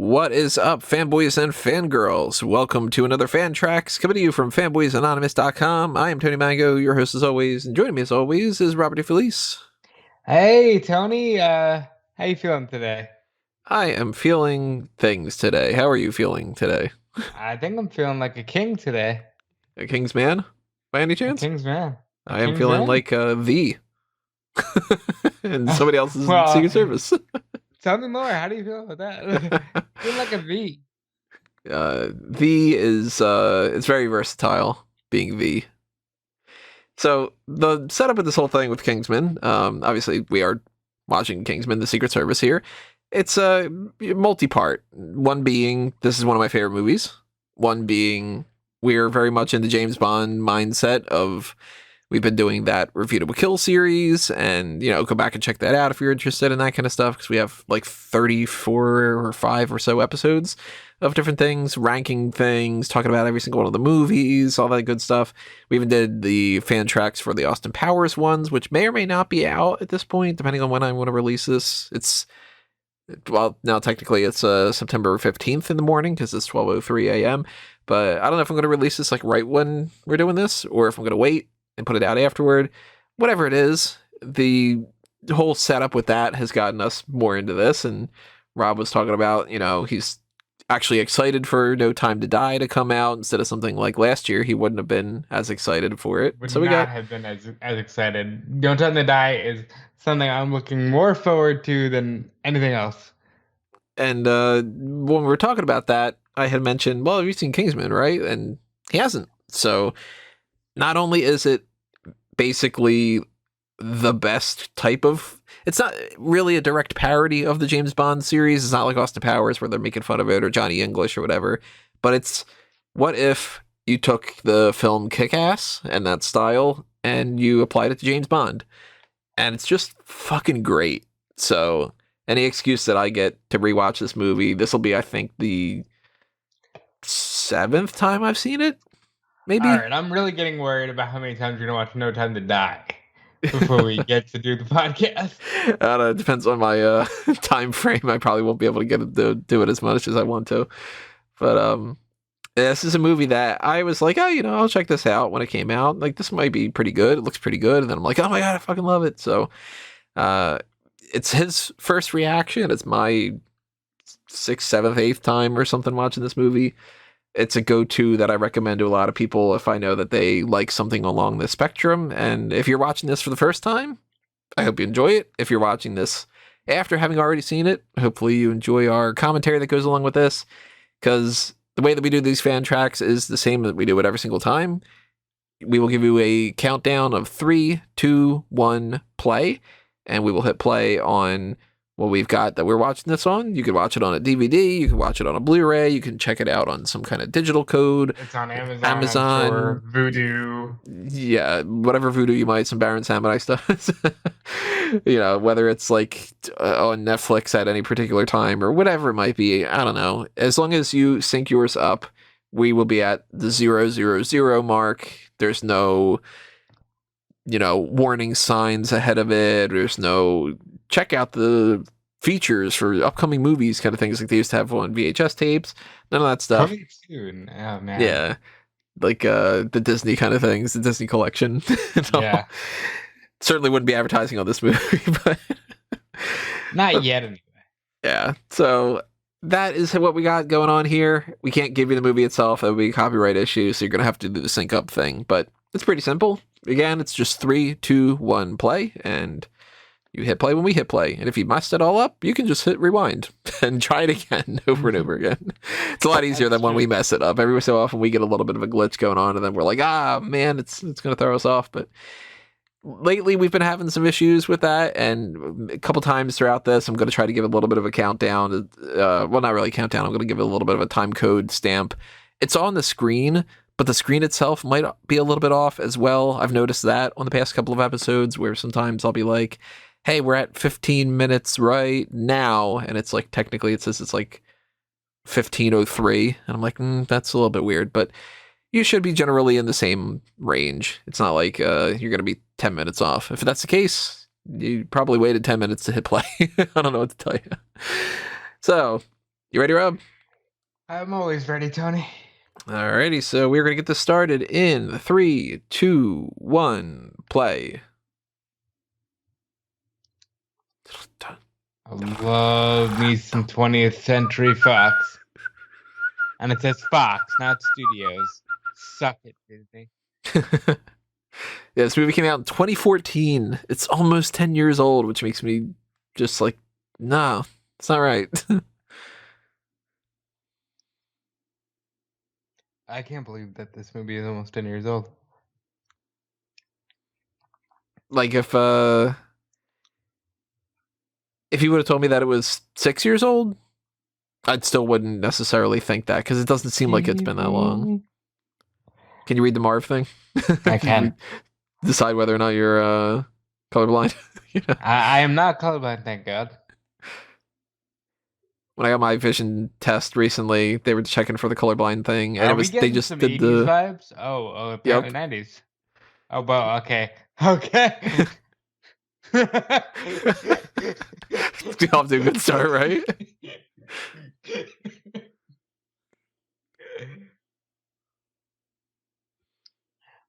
What is up, fanboys and fangirls? Welcome to another FanTracks, coming to you from fanboysanonymous.com. I am Tony Mango, your host as always, and joining me as always is Robert DeFelice. Hey Tony, how you feeling today? I am feeling things today. How are you feeling today? I think I'm feeling like a king today. A Kingsman, by any A chance? king's man. A I am king's feeling man? like the and somebody else's Secret Well, Service. tell me more. How do you feel about that? Feel like a V. V is it's very versatile, being V. So the setup of this whole thing with Kingsman, obviously we are watching Kingsman, the Secret Service here. It's a multi-part. One being, this is one of my favorite movies. One being, we're very much in the James Bond mindset of, we've been doing that Refutable Kill series, and, go back and check that out if you're interested in that kind of stuff, because we have like 34 or 5 or so episodes of different things, ranking things, talking about every single one of the movies, all that good stuff. We even did the FanTracks for the Austin Powers ones, which may or may not be out at this point, depending on when I want to release this. Well, now technically it's September 15th in the morning because it's 12:03 a.m. But I don't know if I'm going to release this like right when we're doing this, or if I'm going to wait and put it out afterward. Whatever it is, the whole setup with that has gotten us more into this. And Rob was talking about, he's actually excited for No Time to Die to come out instead of something like last year. He wouldn't have been as excited for it. Would So we not got, have been as excited. Don't Time to Die is something I'm looking more forward to than anything else. and when we were talking about that, I had mentioned, well, have you seen Kingsman, right? And he hasn't. So not only is it basically the best type of, it's not really a direct parody of the James Bond series. It's not like Austin Powers where they're making fun of it, or Johnny English or whatever, but it's, what if you took the film Kick-Ass and that style and you applied it to James Bond, and it's just fucking great. So any excuse that I get to rewatch this movie, this will be, I think, the 7th time I've seen it, All maybe. right, I'm really getting worried about how many times you're gonna watch No Time to Die before we get to do the podcast. I don't know, it depends on my time frame. I probably won't be able to get to do it as much as I want to. But this is a movie that I was like, oh, I'll check this out when it came out. Like, this might be pretty good. It looks pretty good. And then I'm like, oh my God, I fucking love it. So it's his first reaction. It's my 6th, 7th, 8th time or something watching this movie. It's a go-to that I recommend to a lot of people if I know that they like something along the spectrum. And if you're watching this for the first time, I hope you enjoy it. If you're watching this after having already seen it, hopefully you enjoy our commentary that goes along with this, because the way that we do these fan tracks is the same that we do it every single time. We will give you a countdown of 3, 2, 1, play, and we will hit play on what we've got that we're watching this on. You can watch it on a DVD, you can watch it on a Blu-ray, you can check it out on some kind of digital code. It's on Amazon, Amazon, I'm sure, Voodoo. yeah, whatever Voodoo you might, some Baron Samurai stuff. Whether it's like on Netflix at any particular time or whatever it might be, I don't know. As long as you sync yours up, we will be at the 000 mark. There's no, warning signs ahead of it. There's no check out the features for upcoming movies kind of things like they used to have on VHS tapes. None of that stuff. Coming soon. Oh man. Yeah. Like the Disney kind of things, the Disney collection. Yeah. Certainly wouldn't be advertising on this movie, but Not yet anyway. yeah. So that is what we got going on here. We can't give you the movie itself. That would be a copyright issue, so you're going to have to do the sync up thing. But it's pretty simple. Again, it's just 3, 2, 1, play, and you hit play when we hit play. And if you messed it all up, you can just hit rewind and try it again over and over again. It's a lot easier than when we mess it up. Every so often we get a little bit of a glitch going on, and then we're like, man, it's going to throw us off. But lately we've been having some issues with that, and a couple times throughout this I'm going to try to give a little bit of a countdown. Well, not really countdown. I'm going to give it a little bit of a time code stamp. It's on the screen, but the screen itself might be a little bit off as well. I've noticed that on the past couple of episodes where sometimes I'll be like, hey, we're at 15 minutes right now, and it's like technically it says it's like 15:03, and I'm like, that's a little bit weird, but you should be generally in the same range. It's not like you're going to be 10 minutes off. If that's the case, you probably waited 10 minutes to hit play. I don't know what to tell you. So You ready, Rob? I'm always ready, Tony. Alrighty, so we're gonna get this started in 3, 2, 1, play. I love me some 20th Century Fox. And it says Fox, not Studios. Suck it, Disney. Yeah, this movie came out in 2014. It's almost 10 years old, which makes me just like, no, it's not right. I can't believe that this movie is almost 10 years old. Like if you would have told me that it was 6 years old, I still wouldn't necessarily think that because it doesn't seem like it's been that long. Can you read the Marv thing? I can. Decide whether or not you're colorblind. Yeah. I am not colorblind, thank God. When I got my vision test recently, they were checking for the colorblind thing, and Are it we was they getting just some did 80s the vibes? Oh, apparently 90s. Oh, well, okay. Okay. We're off to a good start, right?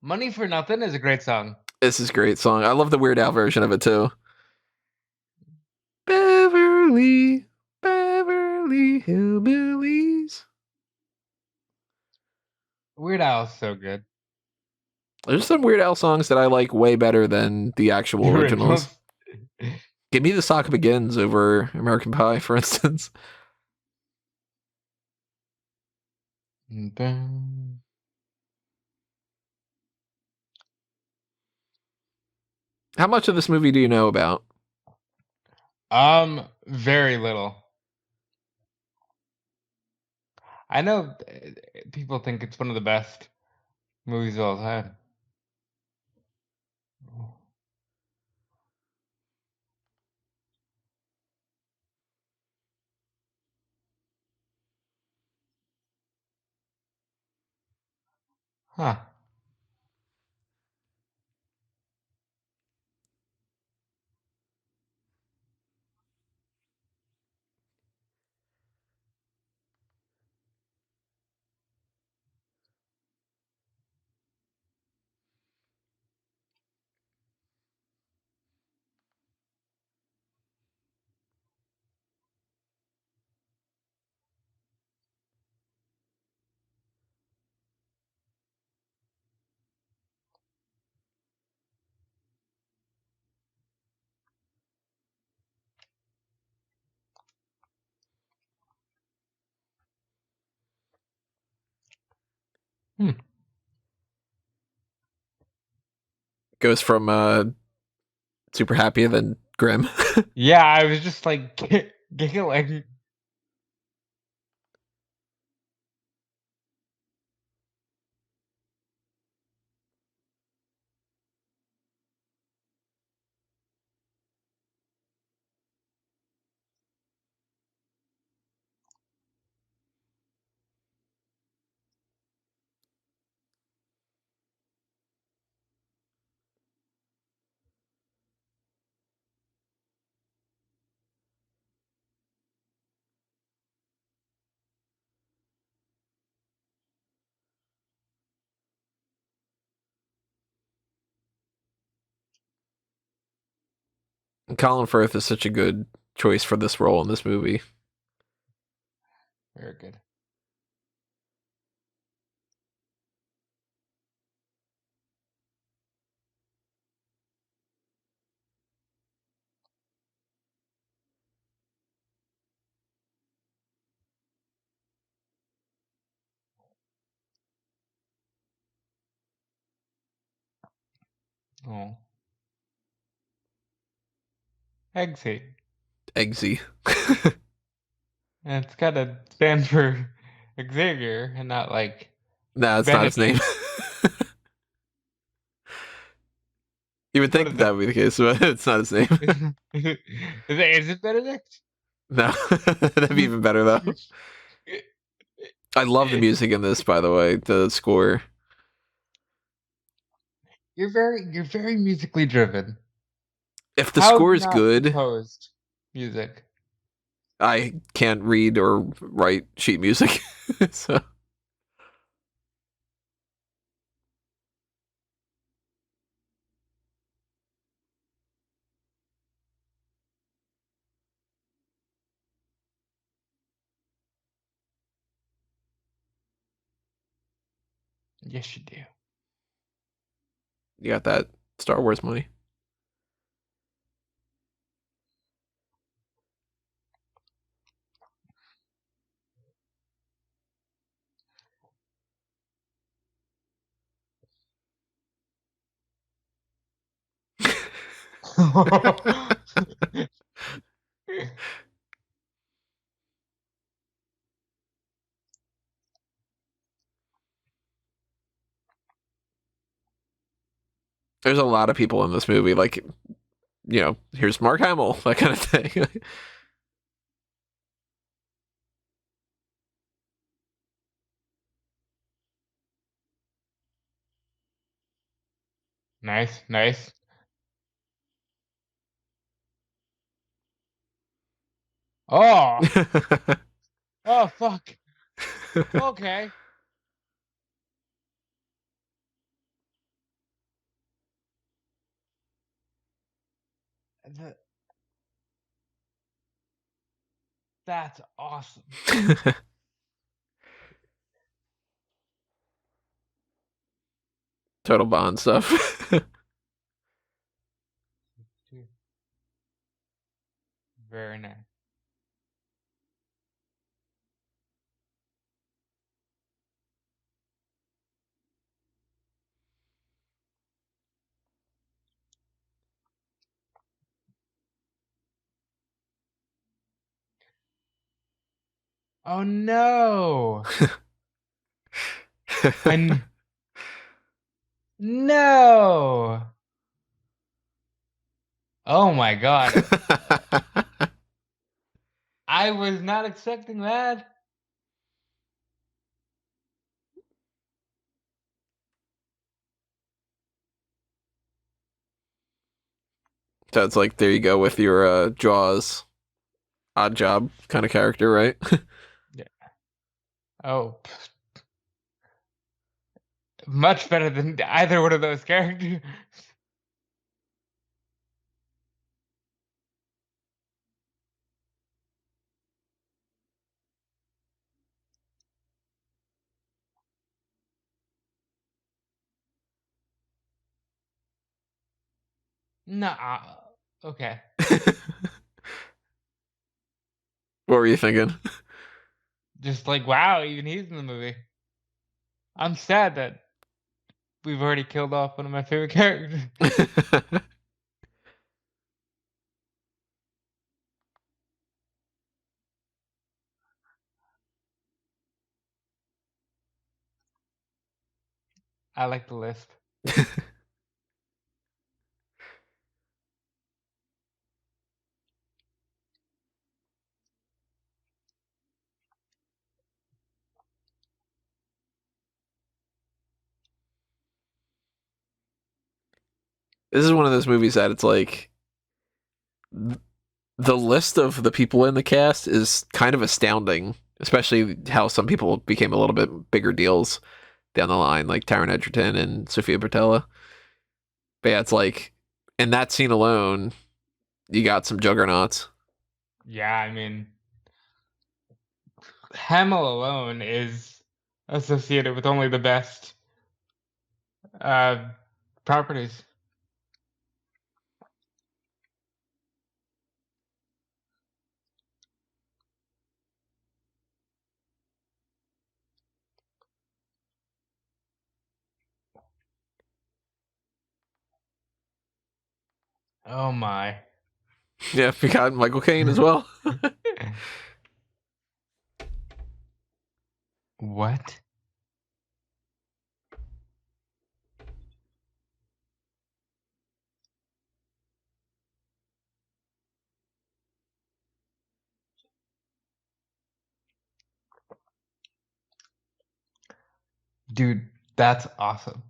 Money for Nothing is a great song. This is a great song. I love the Weird Al version of it too. Beverly Hillbillies. Weird Al is so good. There's some Weird Al songs that I like way better than the actual originals. Give me The Sock Begins over American Pie, for instance. How much of this movie do you know about? Very little. I know people think it's one of the best movies of all time. Huh. Hmm. Goes from super happy and then grim. Yeah, I was just like giggling. Colin Firth is such a good choice for this role in this movie. Very good. Oh. Eggsy. Eggsy. And it's got to stand for Xavier and not like Nah, it's not his name. Benedict. You would What think is that it? would be the case, but it's not his name. Is it Benedict? No, that'd be even better though. I love the music in this, by the way, the score. You're very musically driven. If the How have score you is not good, composed music? I can't read or write sheet music, so Yes, you do. you got that Star Wars money. There's a lot of people in this movie, like, here's Mark Hamill, that kind of thing. Nice, nice. Oh, oh, fuck. Okay. Th- That's awesome. Total Bond stuff. Very nice. Oh no. And no. Oh my god. I was not expecting that. So it's like, there you go with your Jaws odd job kind of character, right? Yeah. Oh, much better than either one of those characters. Nah. Okay. What were you thinking? Just like, wow, even he's in the movie. I'm sad that we've already killed off one of my favorite characters. I like the list. This is one of those movies that it's like, the list of the people in the cast is kind of astounding, especially how some people became a little bit bigger deals down the line, like Taron Egerton and Sofia Boutella. But yeah, it's like, in that scene alone, you got some juggernauts. Yeah, I mean, Hamill alone is associated with only the best uh, properties. Oh my. Yeah, we got Michael Caine as well. What? Dude, that's awesome.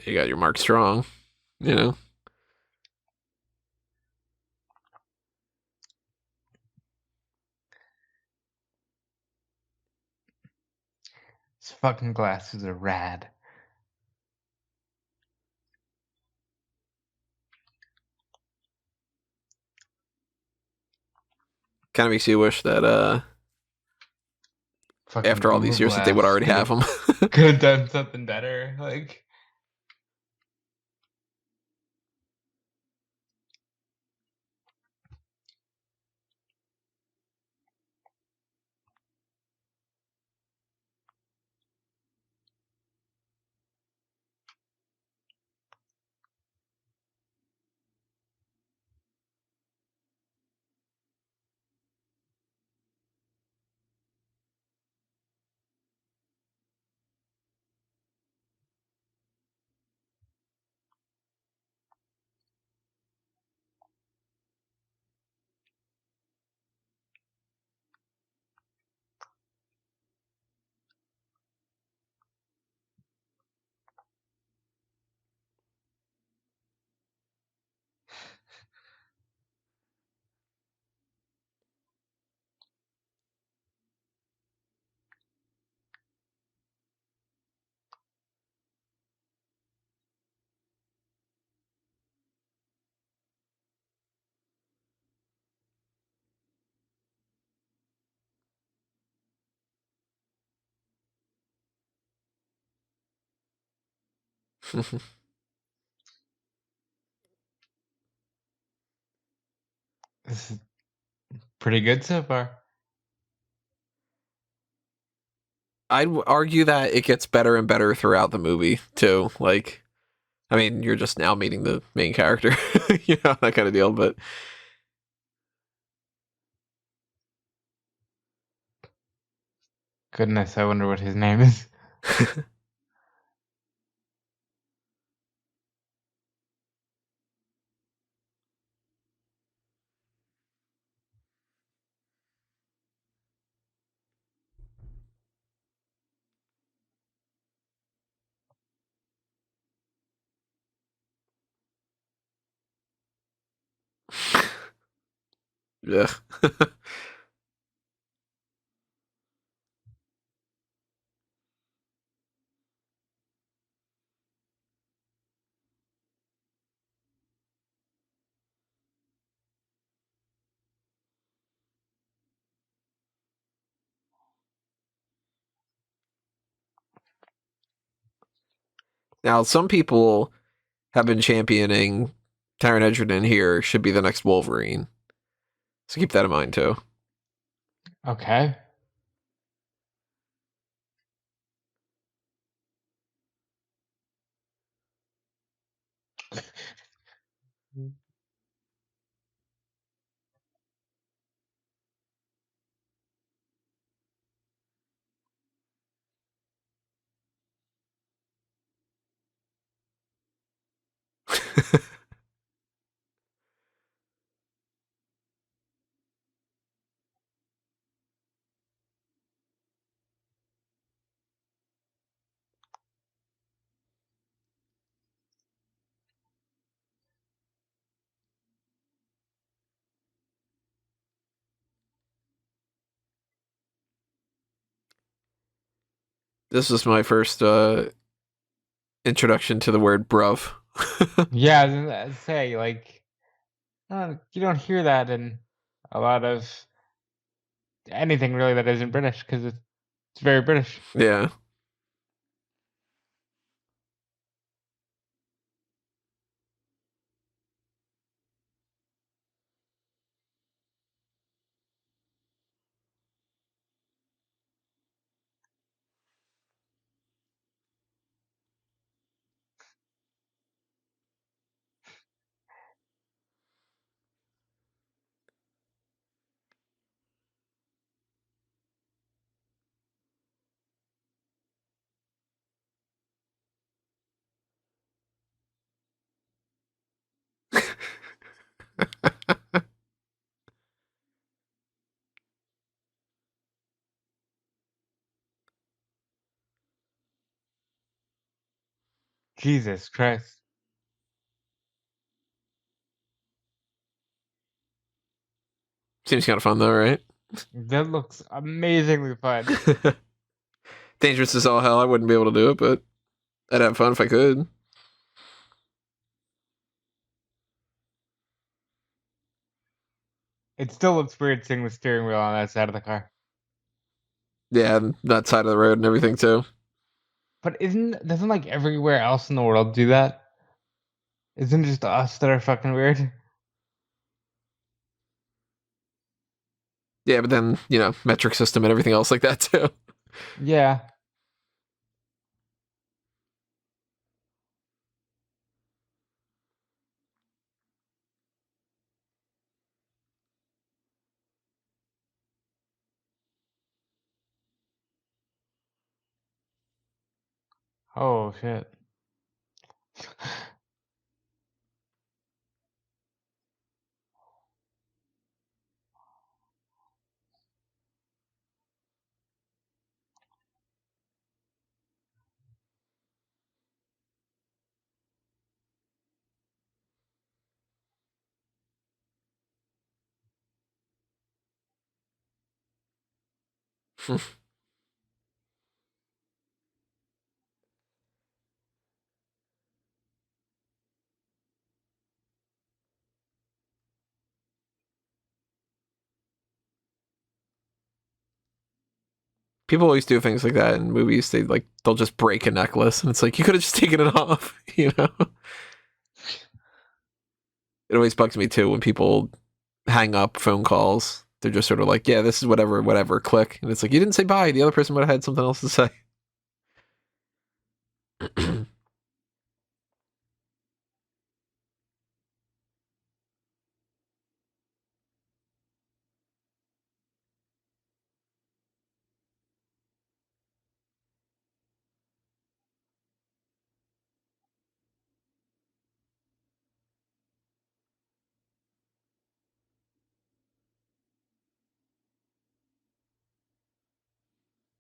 You got your Mark Strong, you know. His fucking glasses are rad. Kind of makes you wish that Fucking after all these Google years that they would Glass already have them. could have done something better. Like, this is pretty good so far. I'd argue that it gets better and better throughout the movie too. Like, I mean, you're just now meeting the main character, that kind of deal. But Goodness, I wonder what his name is. yeah. Now, some people have been championing Taron Egerton here should be the next Wolverine. So keep that in mind too. Okay. This was my first introduction to the word bruv. Yeah, I was gonna say, like, you don't hear that in a lot of anything really that isn't British because it's very British. Yeah. Jesus Christ. Seems kind of fun though, right? That looks amazingly fun. Dangerous as all hell. I wouldn't be able to do it, but I'd have fun if I could. It still looks weird seeing the steering wheel on that side of the car. Yeah, and that side of the road and everything too. But doesn't like everywhere else in the world do that? Isn't it just us that are fucking weird? Yeah, but then, metric system and everything else like that too. Yeah. Oh shit. People always do things like that in movies. They'll just break a necklace, and it's like you could have just taken it off. It always bugs me too when people hang up phone calls. They're just sort of like, yeah, this is whatever, click. And it's like, you didn't say bye. The other person would have had something else to say.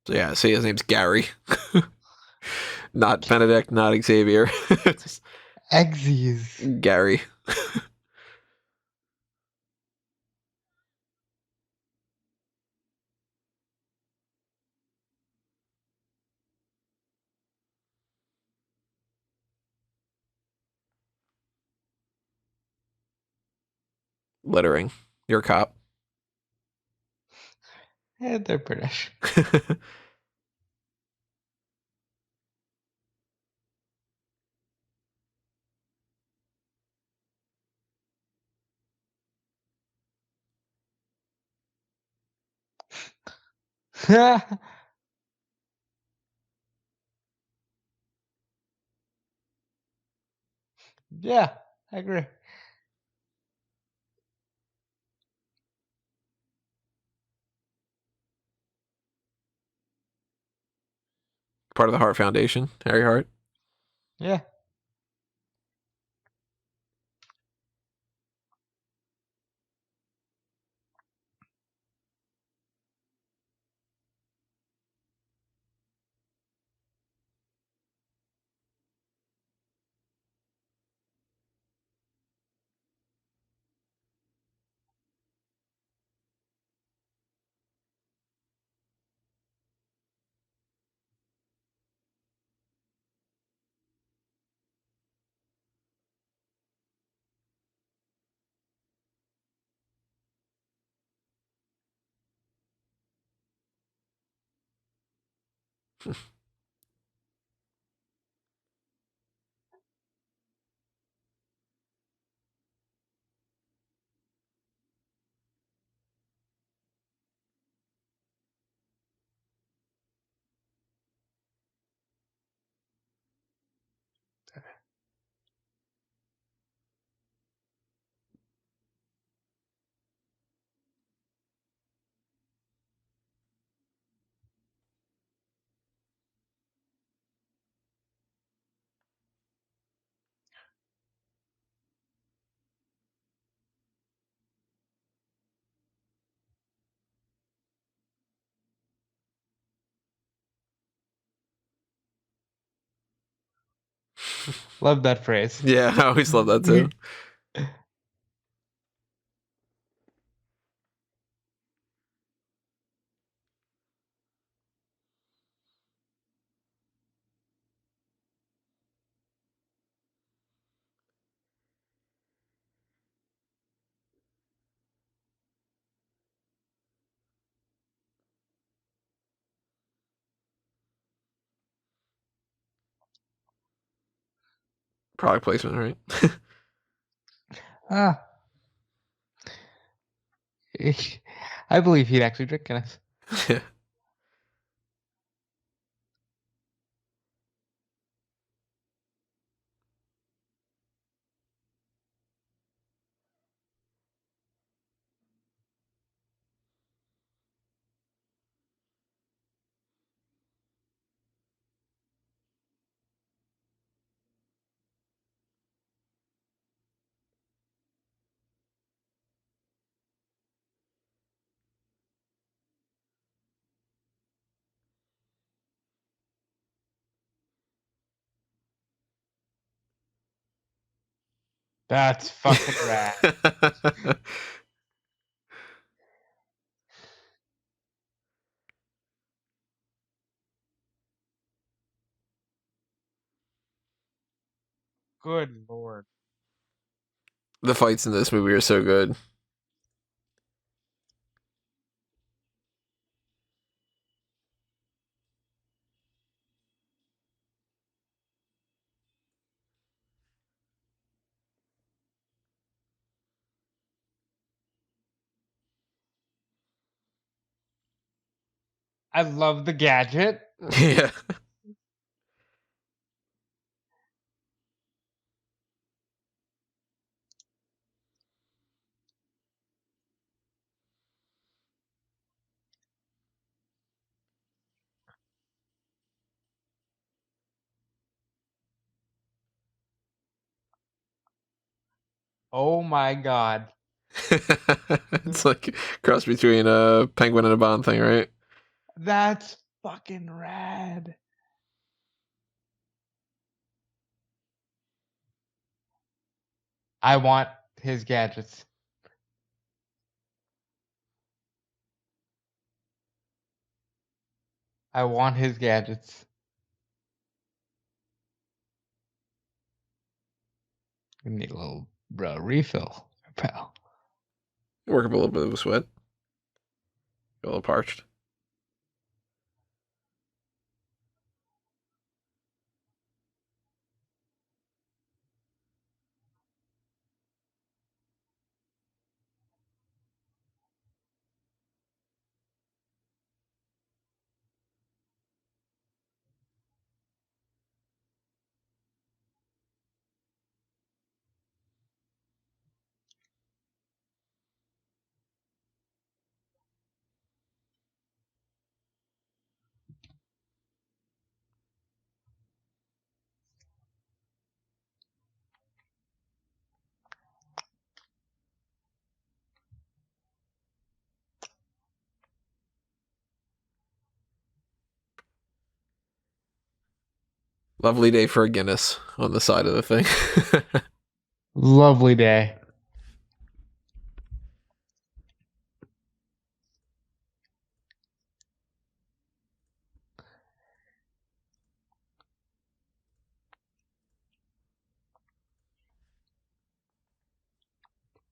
So yeah, see, his name's Gary. Not Benedict, not Xavier. Just Eggsy. Gary. Littering. You're a cop. Yeah, they're British. Yeah, I agree. Part of the Hart Foundation. Harry Hart. Yeah. Love that phrase. Yeah, I always love that too. Product placement, right? Ah, I believe he'd actually drink Guinness. Yeah. That's fucking rad. Good lord. The fights in this movie are so good. I love the gadget. Yeah. Oh my god. It's like a cross between a penguin and a Bond thing, right? That's fucking rad. I want his gadgets. I want his gadgets. We need a little refill, pal. Work up a little bit of a sweat. A little parched. Lovely day for a Guinness on the side of the thing. Lovely day.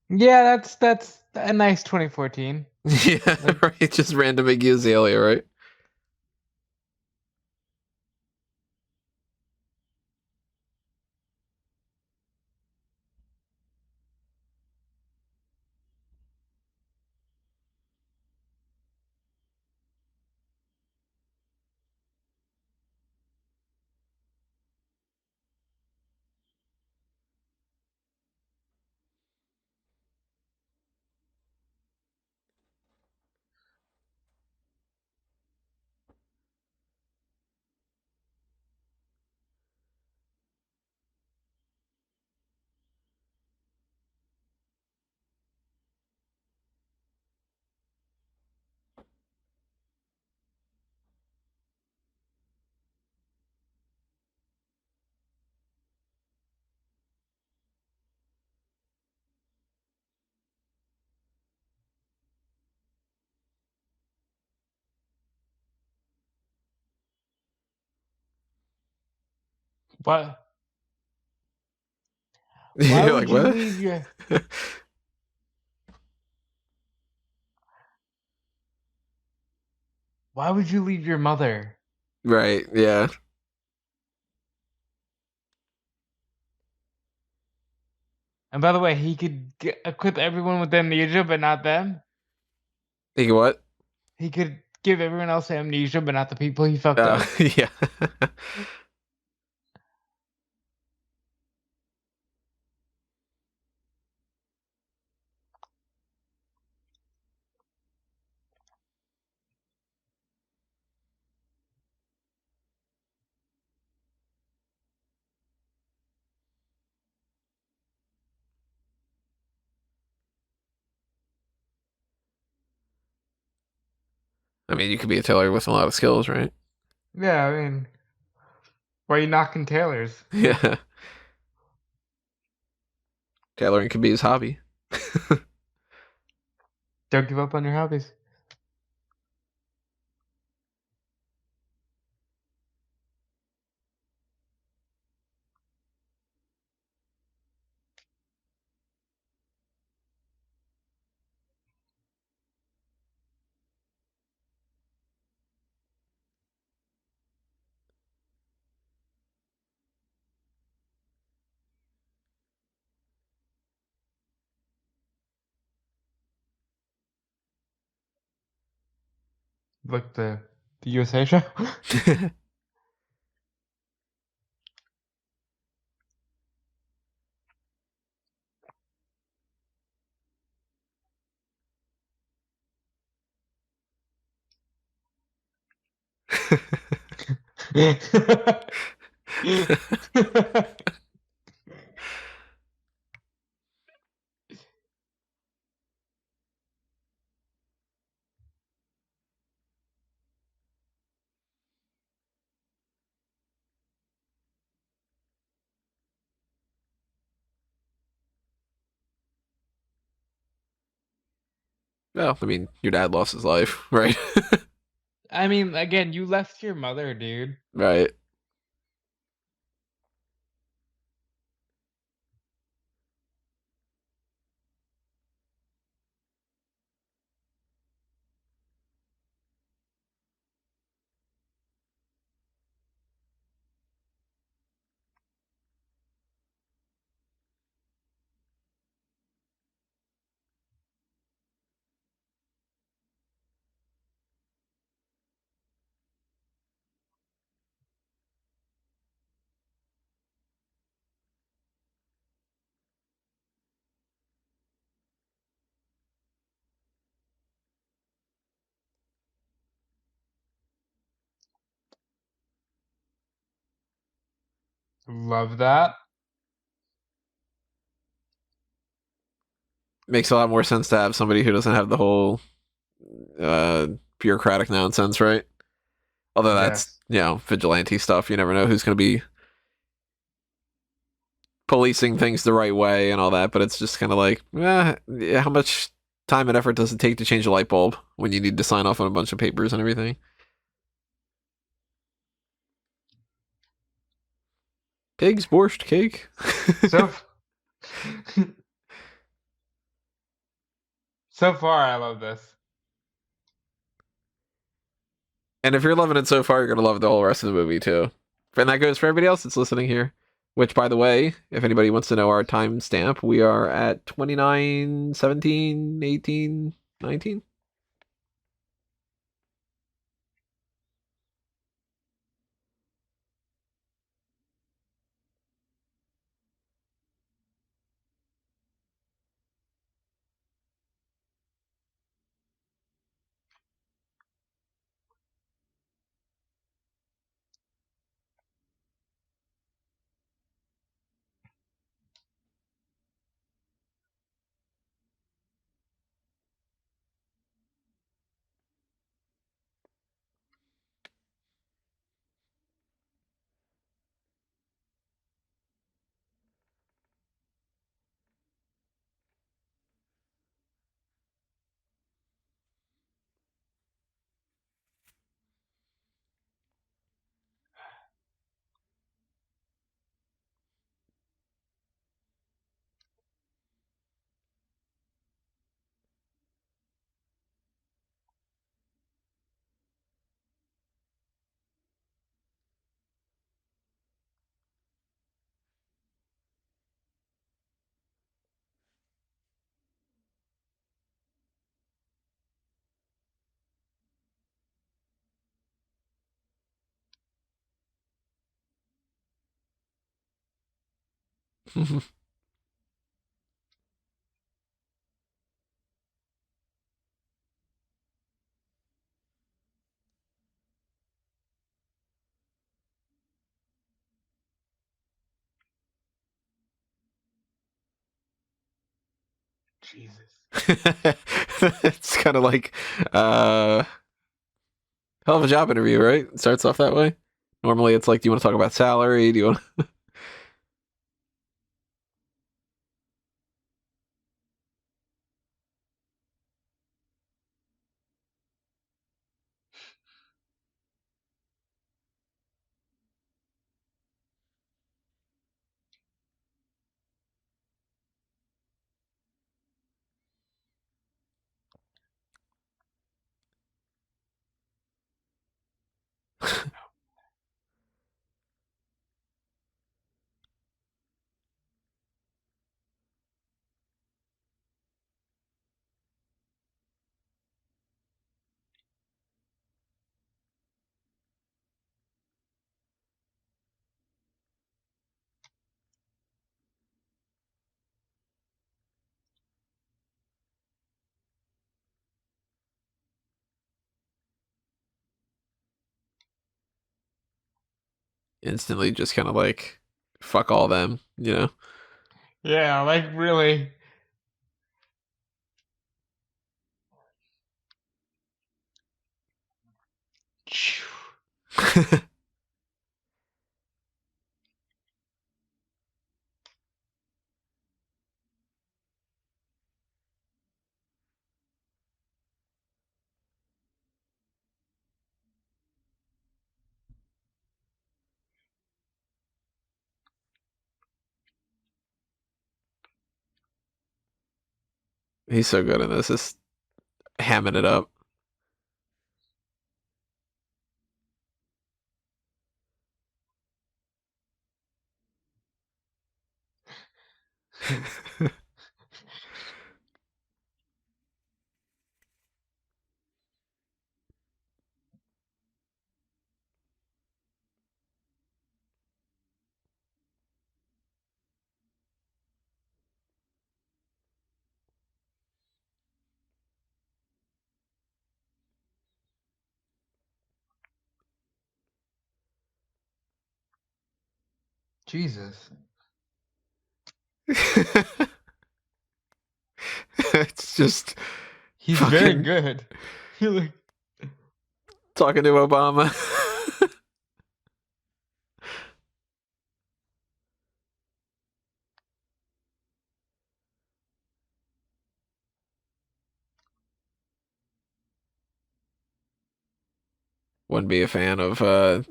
Yeah, that's a nice 2014. Yeah, Like, right. Just random Iggy Azalea, right? What? Why You're like, would you what? leave your Why would you leave your mother? Right, yeah. And by the way, he could equip everyone with amnesia, but not them. You what? He could give everyone else amnesia, but not the people he fucked up. Yeah. I mean, you could be a tailor with a lot of skills, right? Yeah, I mean, why are you knocking tailors? Yeah. Tailoring could be his hobby. Don't give up on your hobbies. Like the USA show. Well, I mean, your dad lost his life, right? I mean, again, you left your mother, dude. Right. Love that. Makes a lot more sense to have somebody who doesn't have the whole uh, bureaucratic nonsense, right? Although that's, Yes. vigilante stuff. You never know who's going to be policing things the right way and all that, but it's just kind of like, yeah, how much time and effort does it take to change a light bulb when you need to sign off on a bunch of papers and everything? Pigs, borscht, cake. So so far, I love this. And if you're loving it so far, you're going to love the whole rest of the movie, too. And that goes for everybody else that's listening here. Which, by the way, if anybody wants to know our timestamp, we are at 29, 17, 18, 19. Jesus. It's kind of like hell of a job interview, right? It starts off that way. Normally, it's like, do you want to talk about salary? Do you want? Instantly, just kind of like fuck all them, you know. Yeah, like really. He's so good in this, just hamming it up. Jesus. It's just He's very fucking good. He like talking to Obama. Wouldn't be a fan of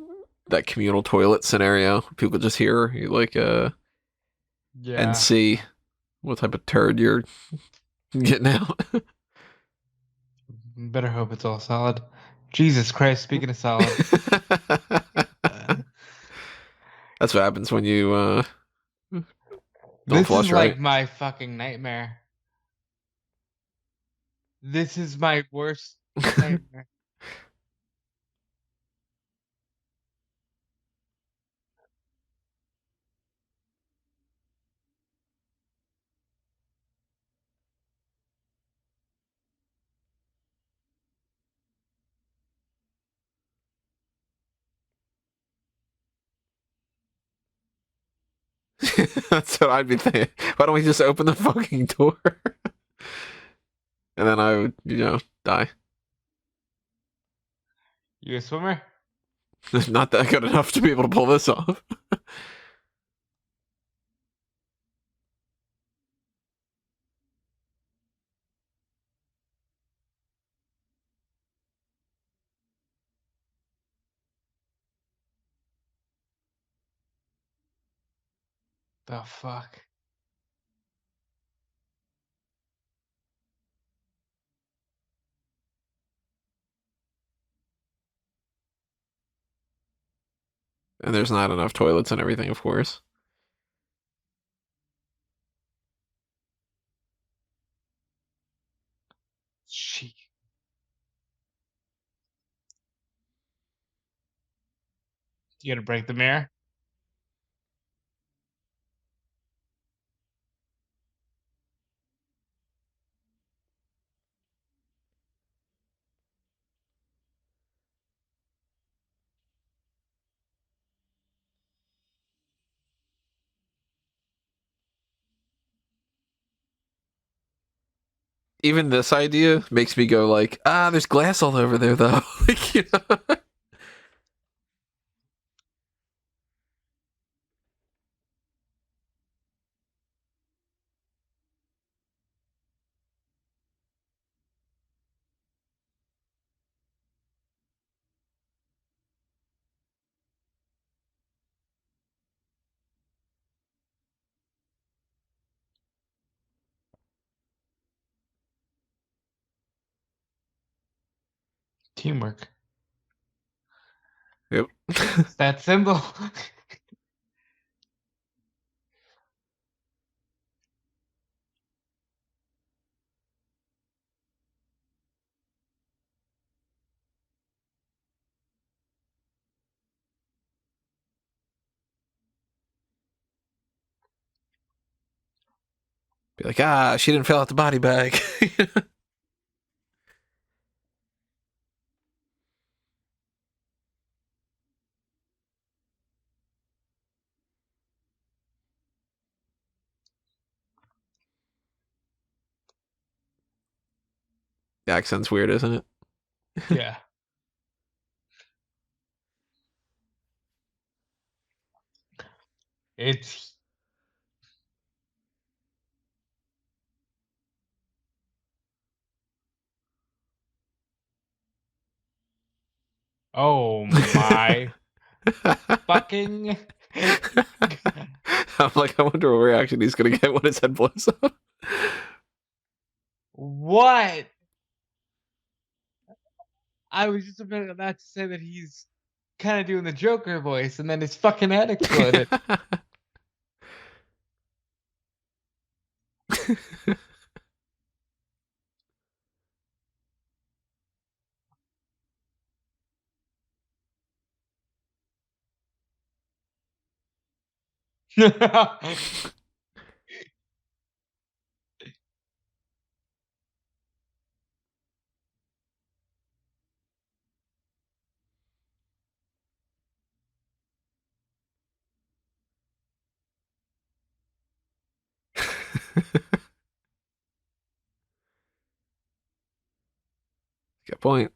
that communal toilet scenario. People just hear you like and yeah. see what type of turd you're getting out. Better hope it's all solid. Jesus Christ, speaking of solid. That's what happens when you don't This is flush right. like my fucking nightmare. This is my worst nightmare. That's what I'd be thinking. Why don't we just open the fucking door? And then I would, die. You a swimmer? Not that good enough to be able to pull this off. The fuck? And there's not enough toilets and everything, of course. She. You gonna break the mirror? even this idea makes me go like, there's glass all over there though. Like, you know? Teamwork. Yep. It's that symbol. Be like, she didn't fill out the body bag. The accent's weird, isn't it? Yeah. It's oh my fucking I'm like, I wonder what reaction he's gonna get when his head blows up. what? I was just about to say that he's kind of doing the Joker voice, and then his fucking head exploded. Good point.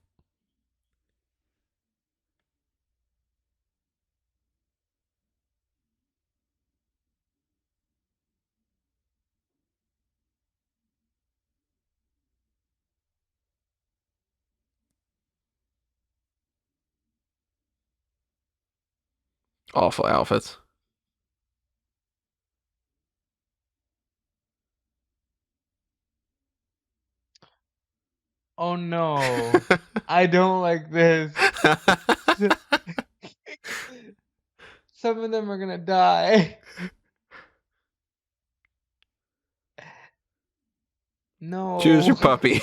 Awful outfits. Oh no, I don't like this. Some of them are gonna die. Choose your No. puppy.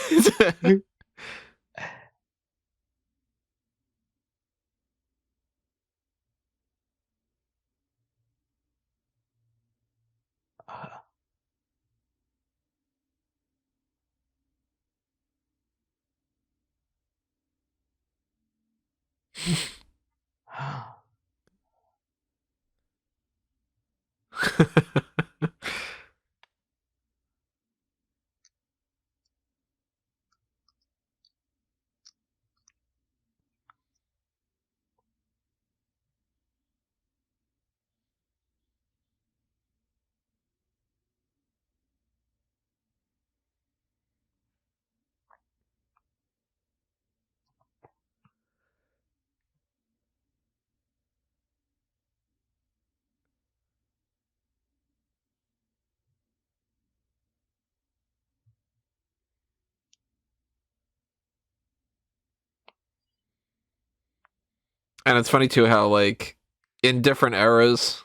And it's funny too how like in different eras,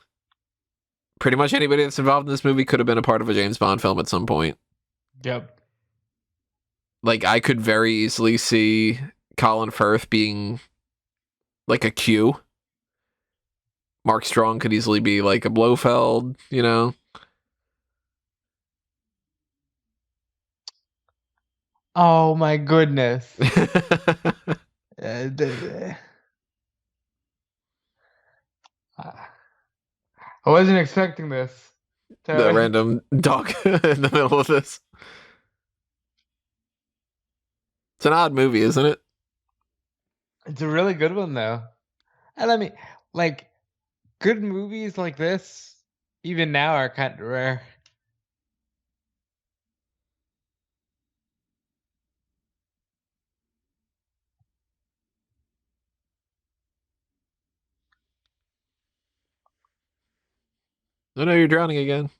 pretty much anybody that's involved in this movie could have been a part of a James Bond film at some point. Yep. Like I could very easily see Colin Firth being like a Q. Mark Strong could easily be like a Blofeld, you know? Oh my goodness. I wasn't expecting this. The random dog in the middle of this. It's an odd movie, isn't it? It's a really good one though. And I mean, like, good movies like this, even now, are kind of rare. Oh no, you're drowning again.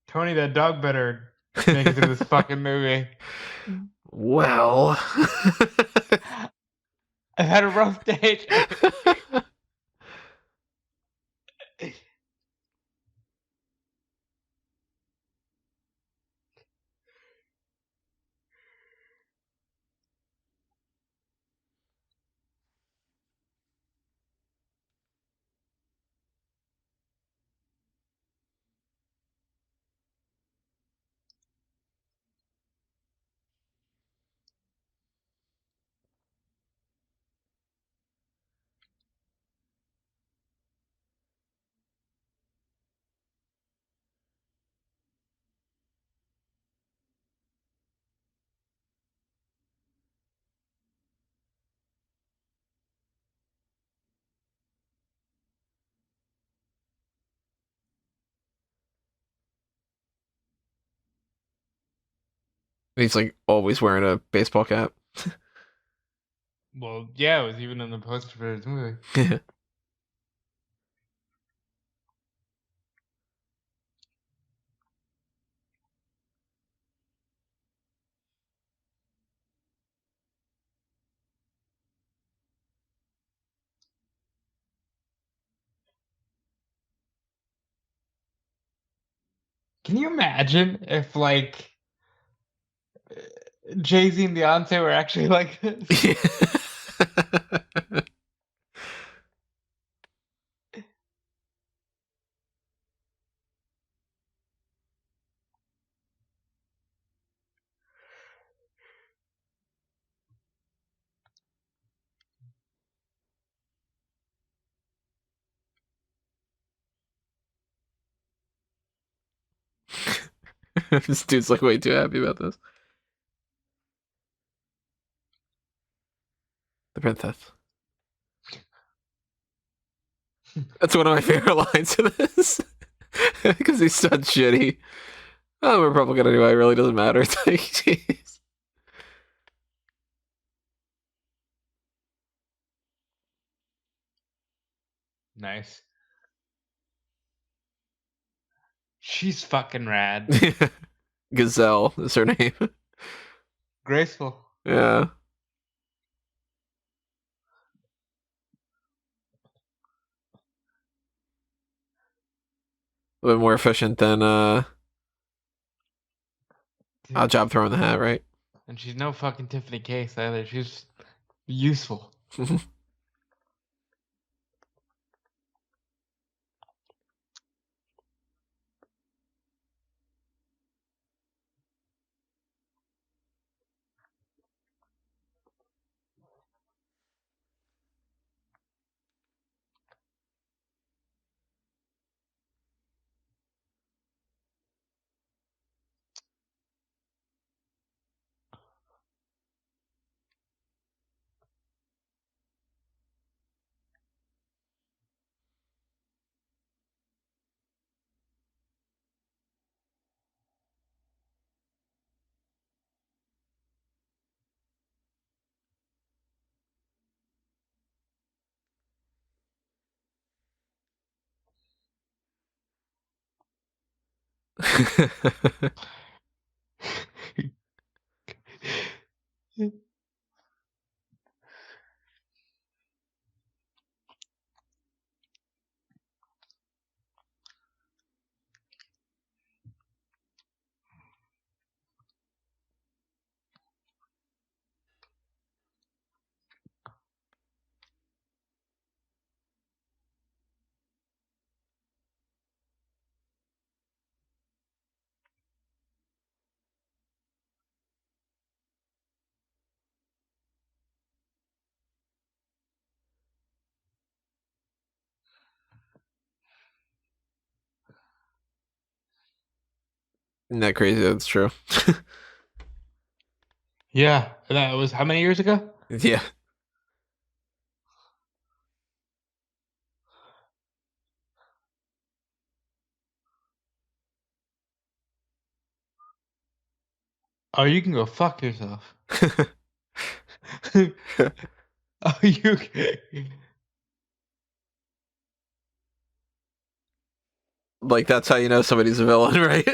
Tony, that dog better make it through this fucking movie. Well. I've had a rough day. He's like always wearing a baseball cap. Well, yeah, it was even in the poster for this movie. Can you imagine if, like, Jay-Z and Beyonce were actually like this? This dude's like way too happy about this. The princess. That's one of my favorite lines of this. Because he's such shitty. Oh, we're Republican anyway. It really doesn't matter. It's like, jeez. Nice. She's fucking rad. Gazelle is her name. Graceful. Yeah. A little bit more efficient than Odd Job throwing the hat, right? And she's no fucking Tiffany Case either. She's useful. Isn't that crazy? That's true. Yeah, that was how many years ago? Yeah. Oh, you can go fuck yourself. Oh, you. Like that's how you know somebody's a villain, right?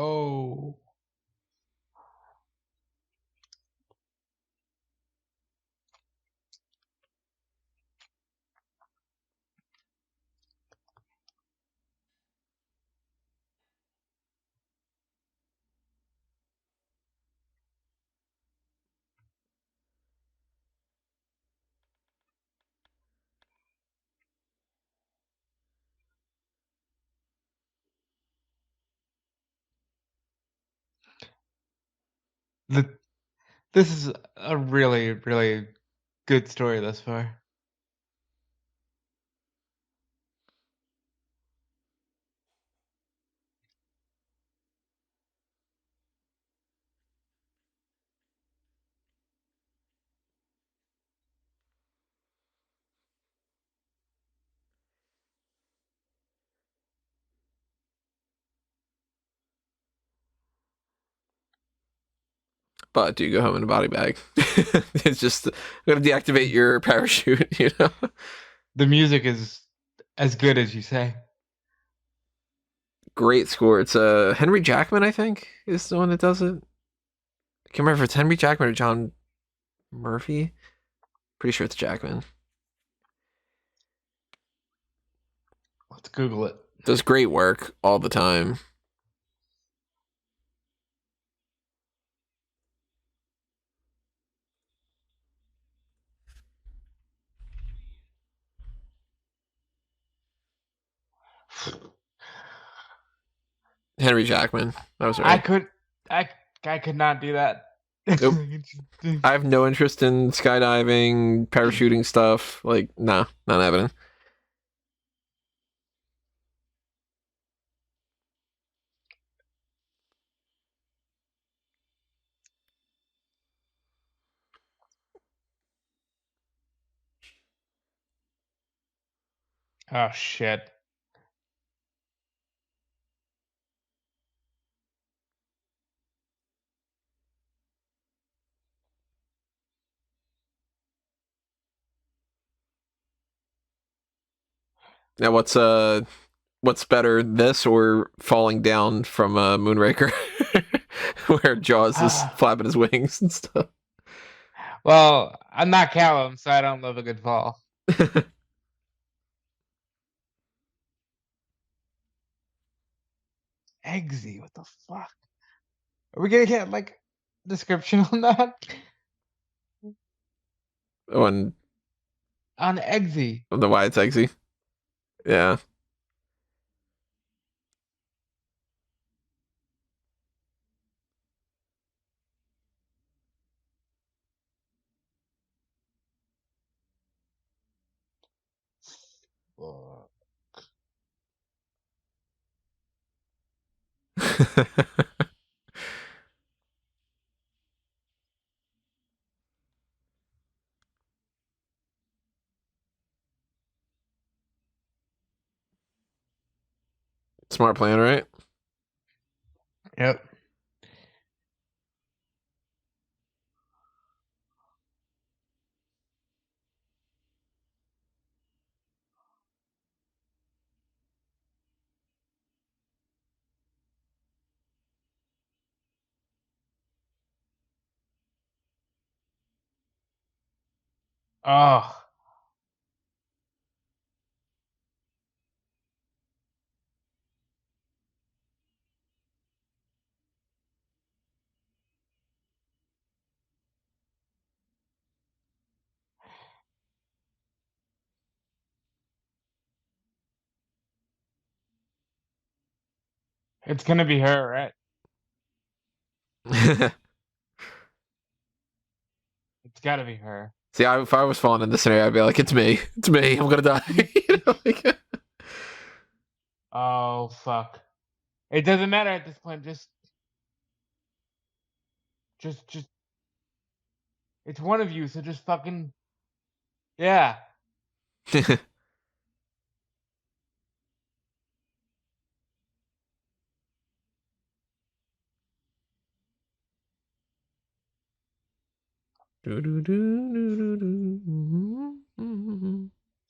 Oh. The, this is a really, really good story thus far. But do you go home in a body bag? It's just I'm gonna deactivate your parachute, you know? The music is as good as you say. Great score. It's Henry Jackman, I think, is the one that does it. I can't remember if it's Henry Jackman or John Murphy. Pretty sure it's Jackman. Let's Google it. Does great work all the time. Henry Jackman. That was I right. could, I, I could not do that. Nope. I have no interest in skydiving, parachuting stuff. Like, nah, not happening. Oh shit. Now, what's better, this or falling down from Moonraker, where Jaws is flapping his wings and stuff? Well, I'm not Callum, so I don't love a good fall. Eggsy, what the fuck? Are we gonna get like description on that? On On Eggsy. the why it's Eggsy. Yeah. Smart plan, right? Yep. Oh, it's gonna be her, right? It's gotta be her. See, if I was falling in this scenario, I'd be like, it's me. It's me. I'm gonna die. You know, like, Oh fuck. It doesn't matter at this point. Just. It's one of you. So just fucking. Yeah.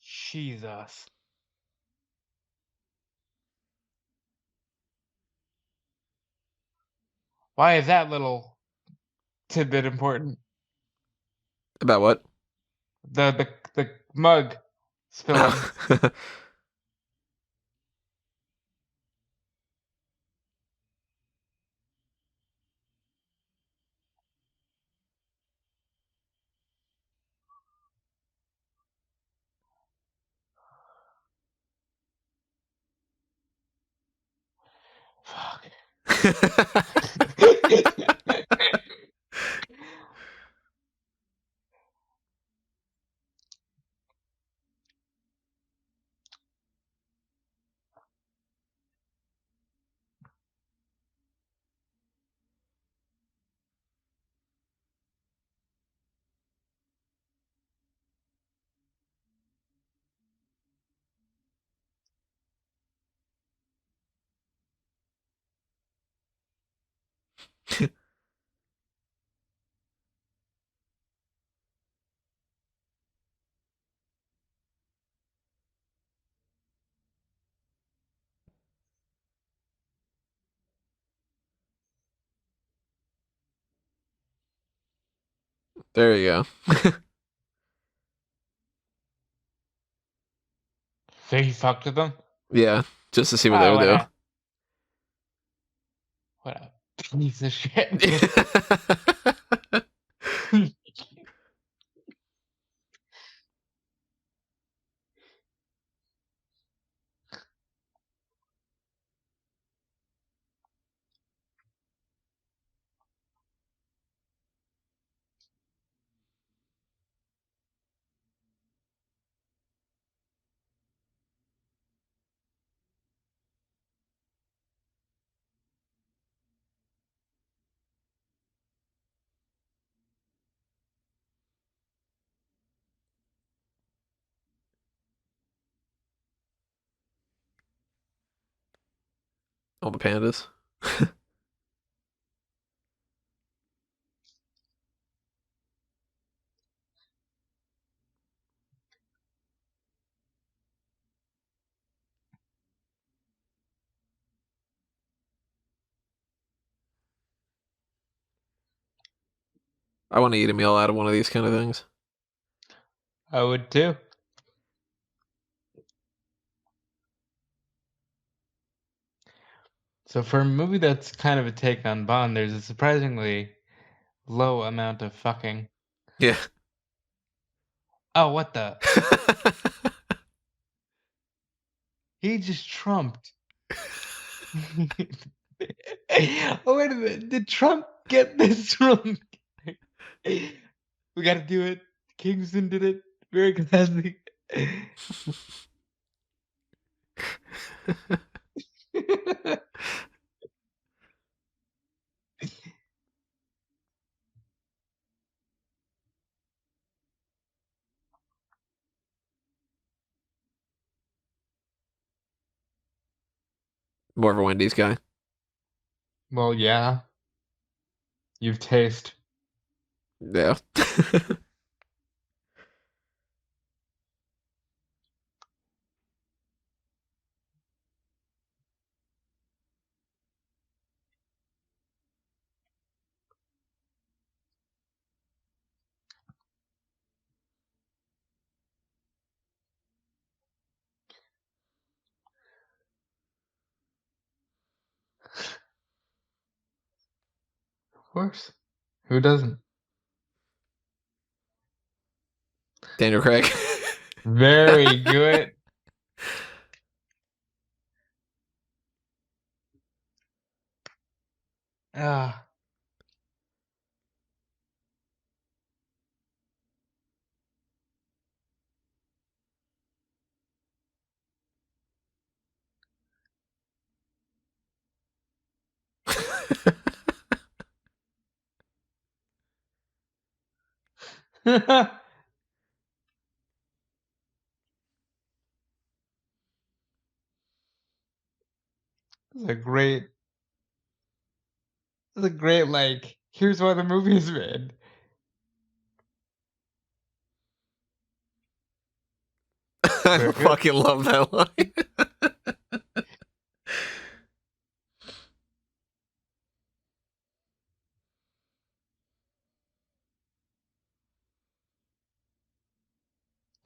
Jesus. Why is that little tidbit important? About what? The mug spilling. Fuck. There you go. So he fucked with them? Yeah, just to see what they Oh, would do. what a piece of shit. All the pandas. I want to eat a meal out of one of these kind of things. I would too. So for a movie that's kind of a take on Bond, there's a surprisingly low amount of fucking. Yeah. Oh, what the? He just trumped. Oh, wait a minute. Did Trump get this wrong? We gotta do it. Kingston did it. Very classy. More of a Wendy's guy. Well, yeah. You've taste. Yeah. Of course. Who doesn't? Daniel Craig. Very good. Ah. It's a great, it's a great, like, here's why the movie is made. I Very good. fucking love that line.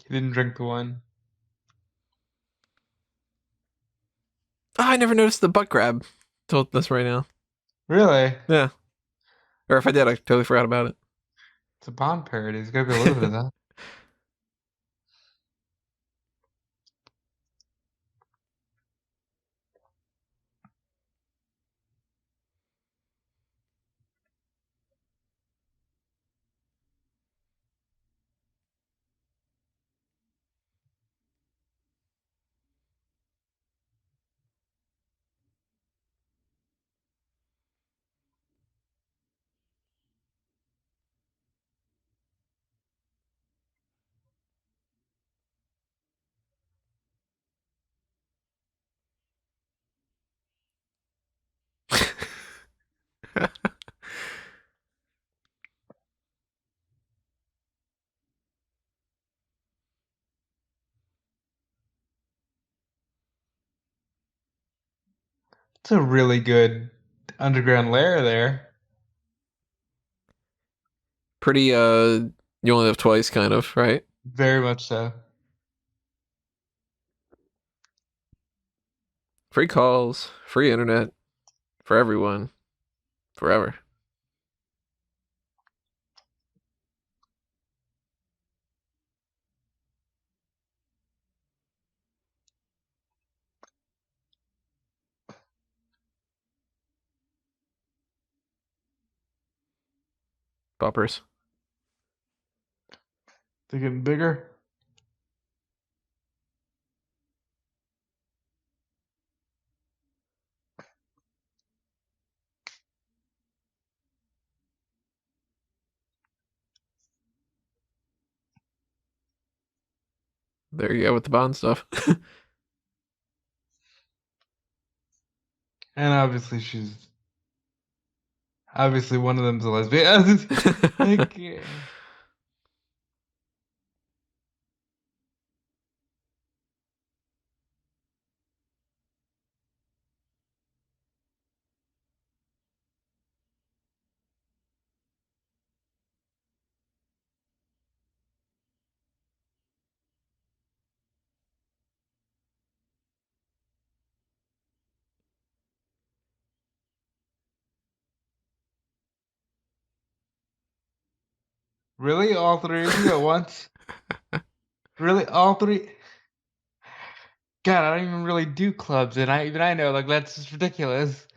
He didn't drink the wine. Oh, I never noticed the butt grab. Told this right now. Really? Yeah. Or if I did, I totally forgot about it. It's a Bond parody. There's gotta be a little bit of that. It's a really good underground lair there. Pretty, you only live twice, kind of, right? Very much so. Free calls, free internet, for everyone, forever. Boppers. They're getting bigger. There you go with the Bond stuff. And obviously one of them's a lesbian. Like, really? All three of you at once? Really? All three? God, I don't even really do clubs, and I know, like, that's just ridiculous.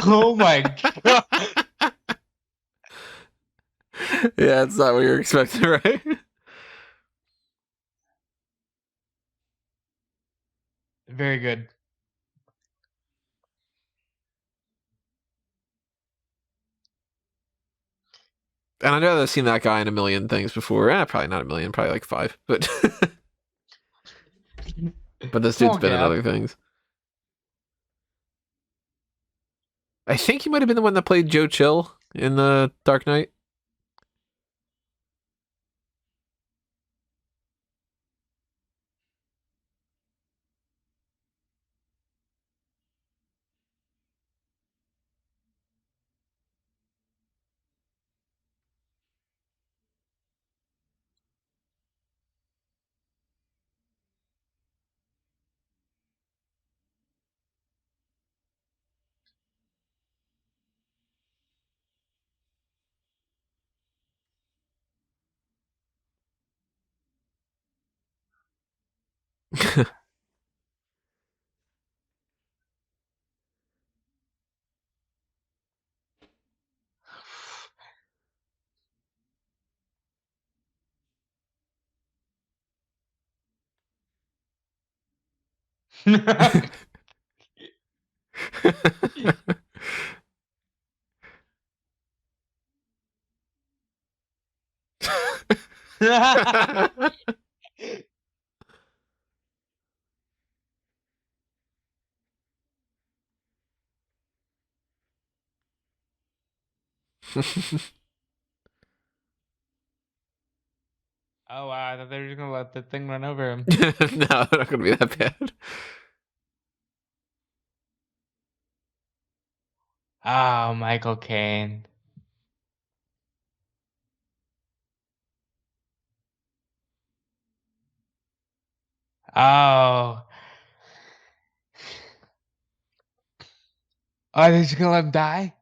Oh my god. Yeah, it's not what you're expecting, right? Very good. And I know I've seen that guy in a million things before. Probably not a million, probably like 5. But but this dude's Small been in gap. other things. I think he might have been the one that played Joe Chill in the Dark Knight. Oh wow, I thought they were just gonna let the thing run over him. No, they're not gonna be that bad. Oh, Michael Caine. Oh. Oh, they're just gonna let him die?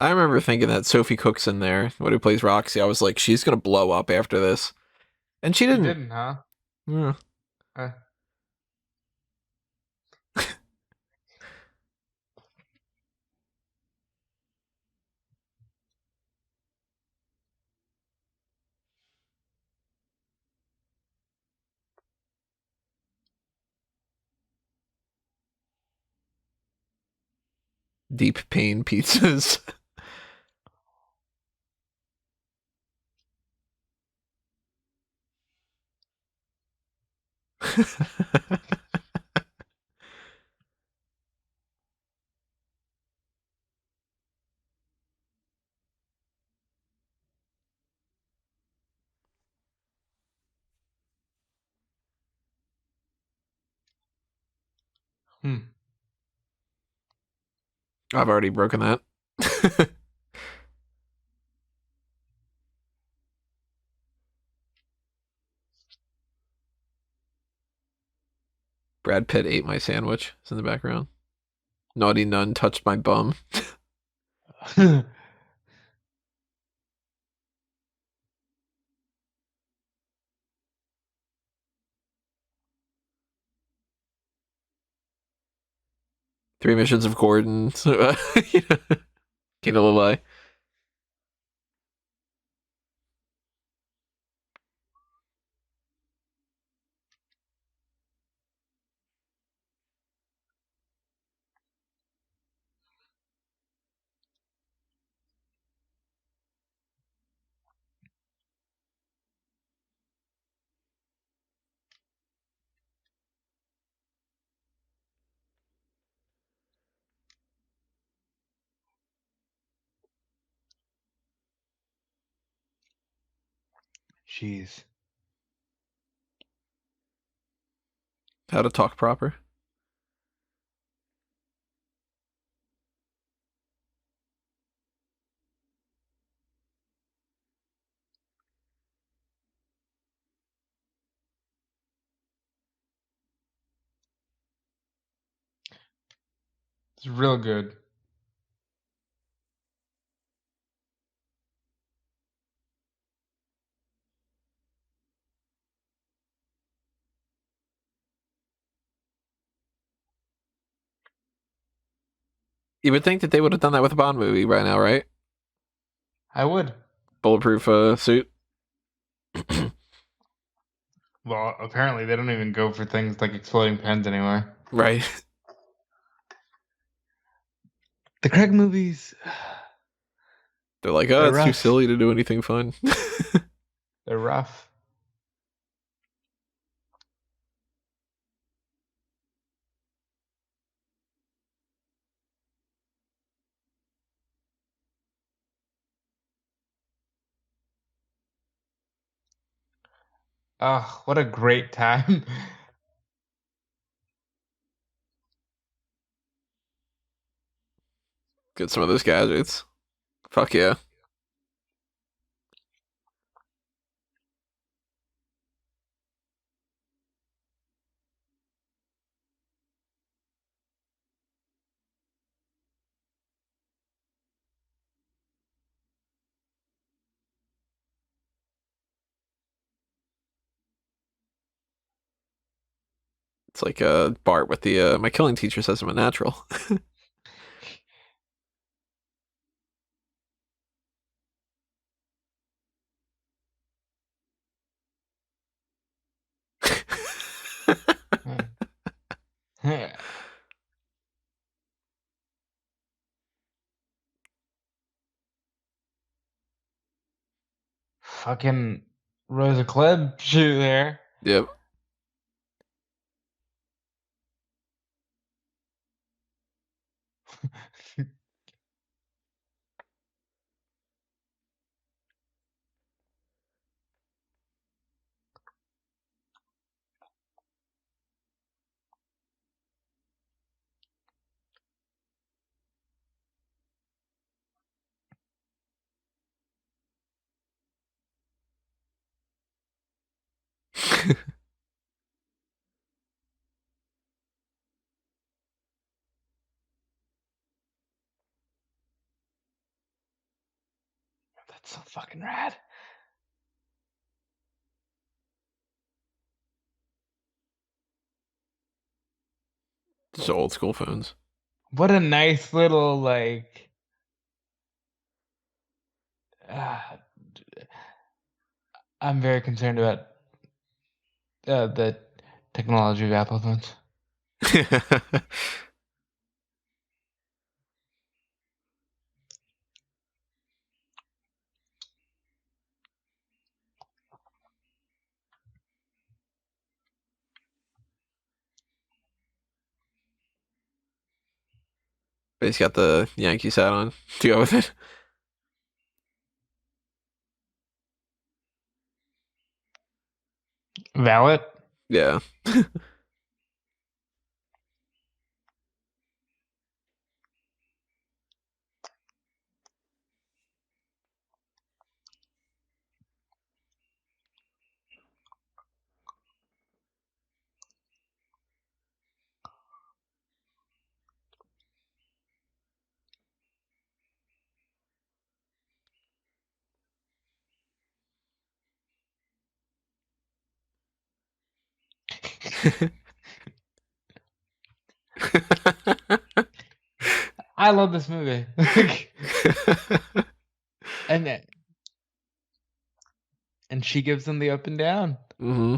I remember thinking that Sophie Cookson there, what who plays Roxy, I was like, she's gonna blow up after this, and she She didn't. didn't, huh? Yeah. Uh, Deep pain pizzas. hmm. I've already broken that. Brad Pitt ate my sandwich. It's in the background. Naughty nun touched my bum. 3 missions of Gordon. Can't lie. Jeez. How to talk proper. It's real good. You would think that they would have done that with a Bond movie right now, right? I would. Bulletproof suit. Well, apparently they don't even go for things like exploding pens anymore. Right. The Craig movies, They're like, oh, they're it's too rough. silly to do anything fun. They're rough. Oh, what a great time. Get some of those gadgets. Fuck yeah. It's like Bart with the my killing teacher says I'm a natural. Fucking Rosa Klebb shoe there. Yep. That's so fucking rad. Just old school phones. What a nice little like. Uh, I'm very concerned about the technology of Apple phones. But he's got the Yankees hat on to go with it. Valid. Yeah. I love this movie. and and she gives him the up and down. hmm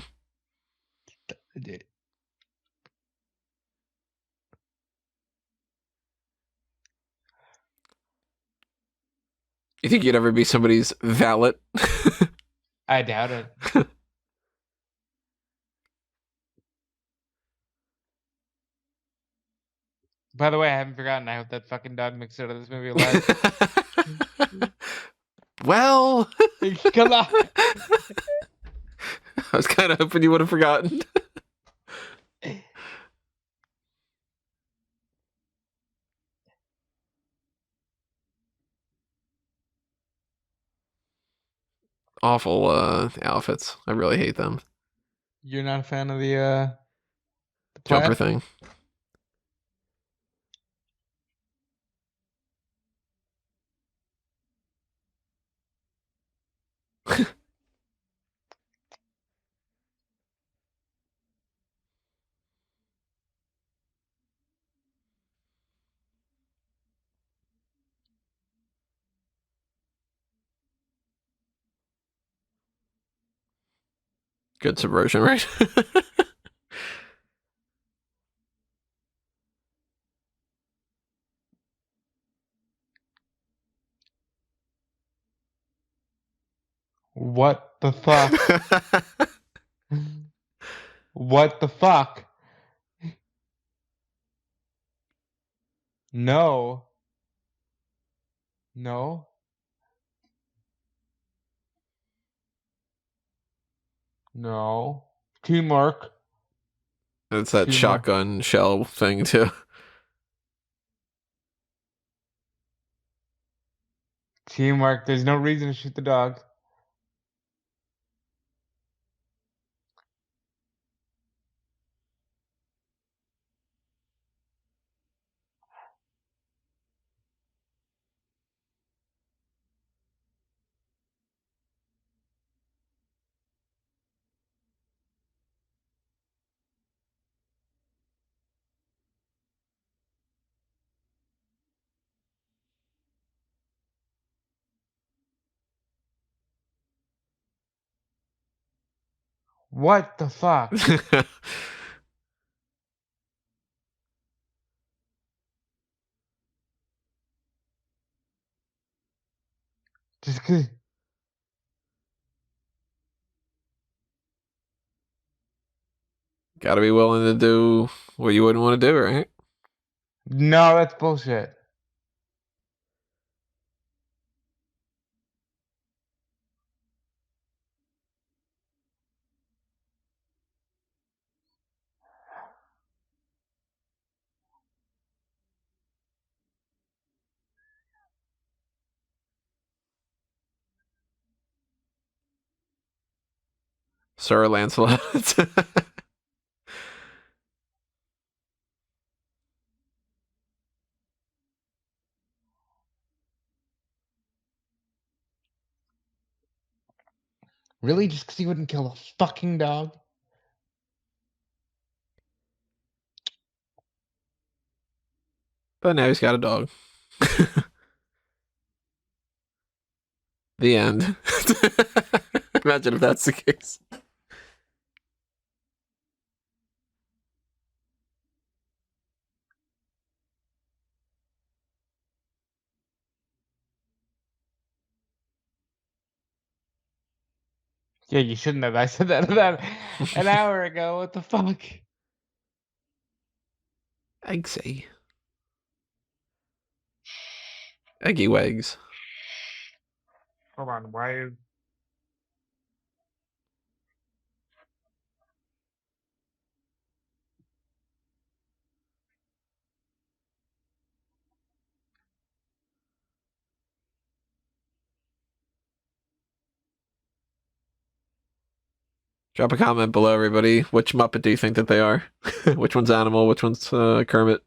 You think you'd ever be somebody's valet? I doubt it. By the way, I haven't forgotten. I hope that fucking dog makes it out of this movie alive. Well, Come on. I was kind of hoping you would have forgotten. Awful outfits. I really hate them. You're not a fan of the Jumper plaid? thing. Good subversion, right? What the fuck? What the fuck? No. No. No. Teamwork. It's that Teamwork. shotgun shell thing too. Teamwork. There's no reason to shoot the dog. What the fuck? Just cause. Gotta be willing to do what you wouldn't want to do, right? No, that's bullshit. Sir Lancelot. Really? Just because he wouldn't kill a fucking dog? But now he's got a dog. The end. Imagine if that's the case. Yeah, you shouldn't have. I said that about an hour ago. What the fuck? Eggsy. Eggy Wags. Hold on, why is... Drop a comment below, everybody. Which Muppet do you think that they are? Which one's Animal? Which one's Kermit?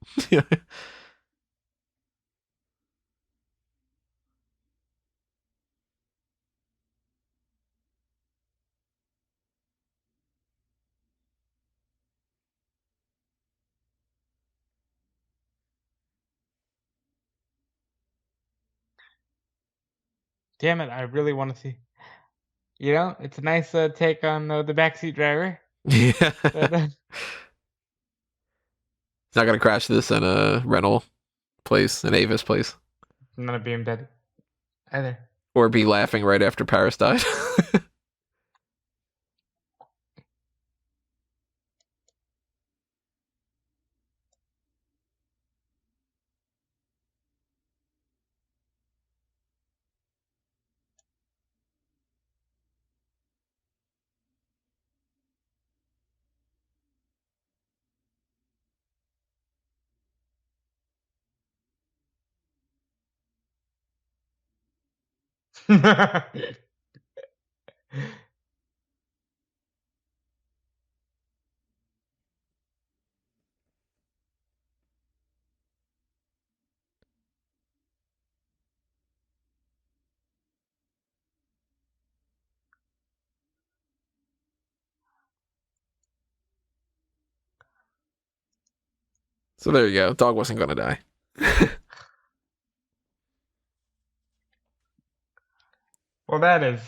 Damn it, I really want to see. You know, it's a nice take on the backseat driver. Yeah. But, It's not gonna crash this in a rental place, an Avis place, none of being dead either. or be laughing right after Paris died. So there you go. Dog wasn't gonna die. Well, that is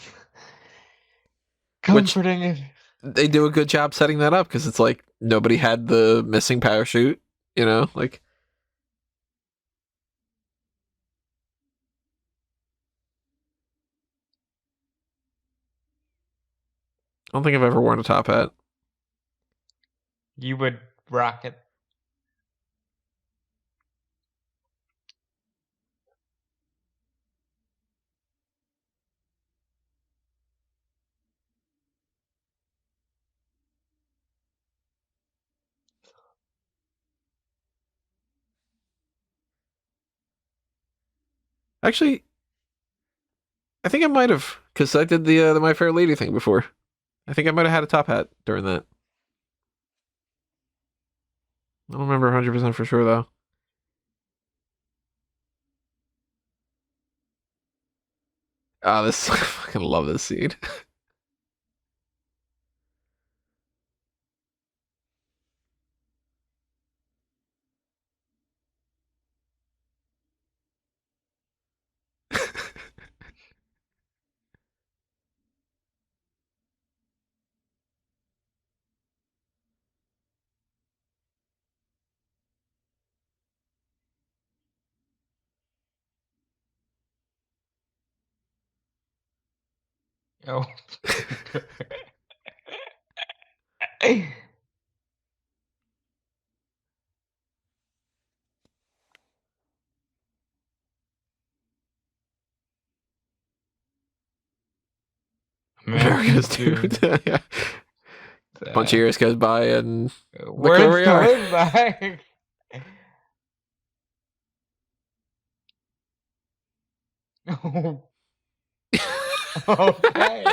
Which comforting. they do a good job setting that up because it's like nobody had the missing parachute. You know, like I don't think I've ever worn a top hat. You would rock it. Actually, I think I might have because I did the My Fair Lady thing before. I think I might have had a top hat during that. I don't remember 100% for sure though. Ah, this I fucking love this scene. Oh. America's America's doomed. doomed. Yeah. Bunch of years goes by and look where Words we to are. live by. Oh, okay.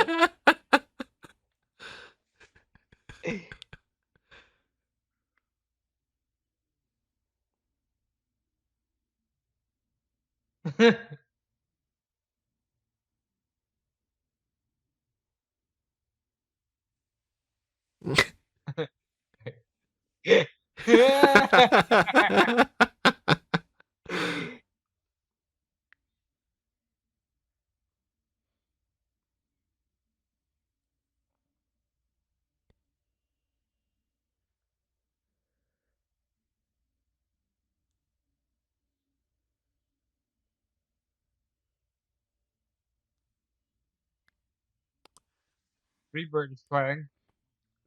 Freebird is playing.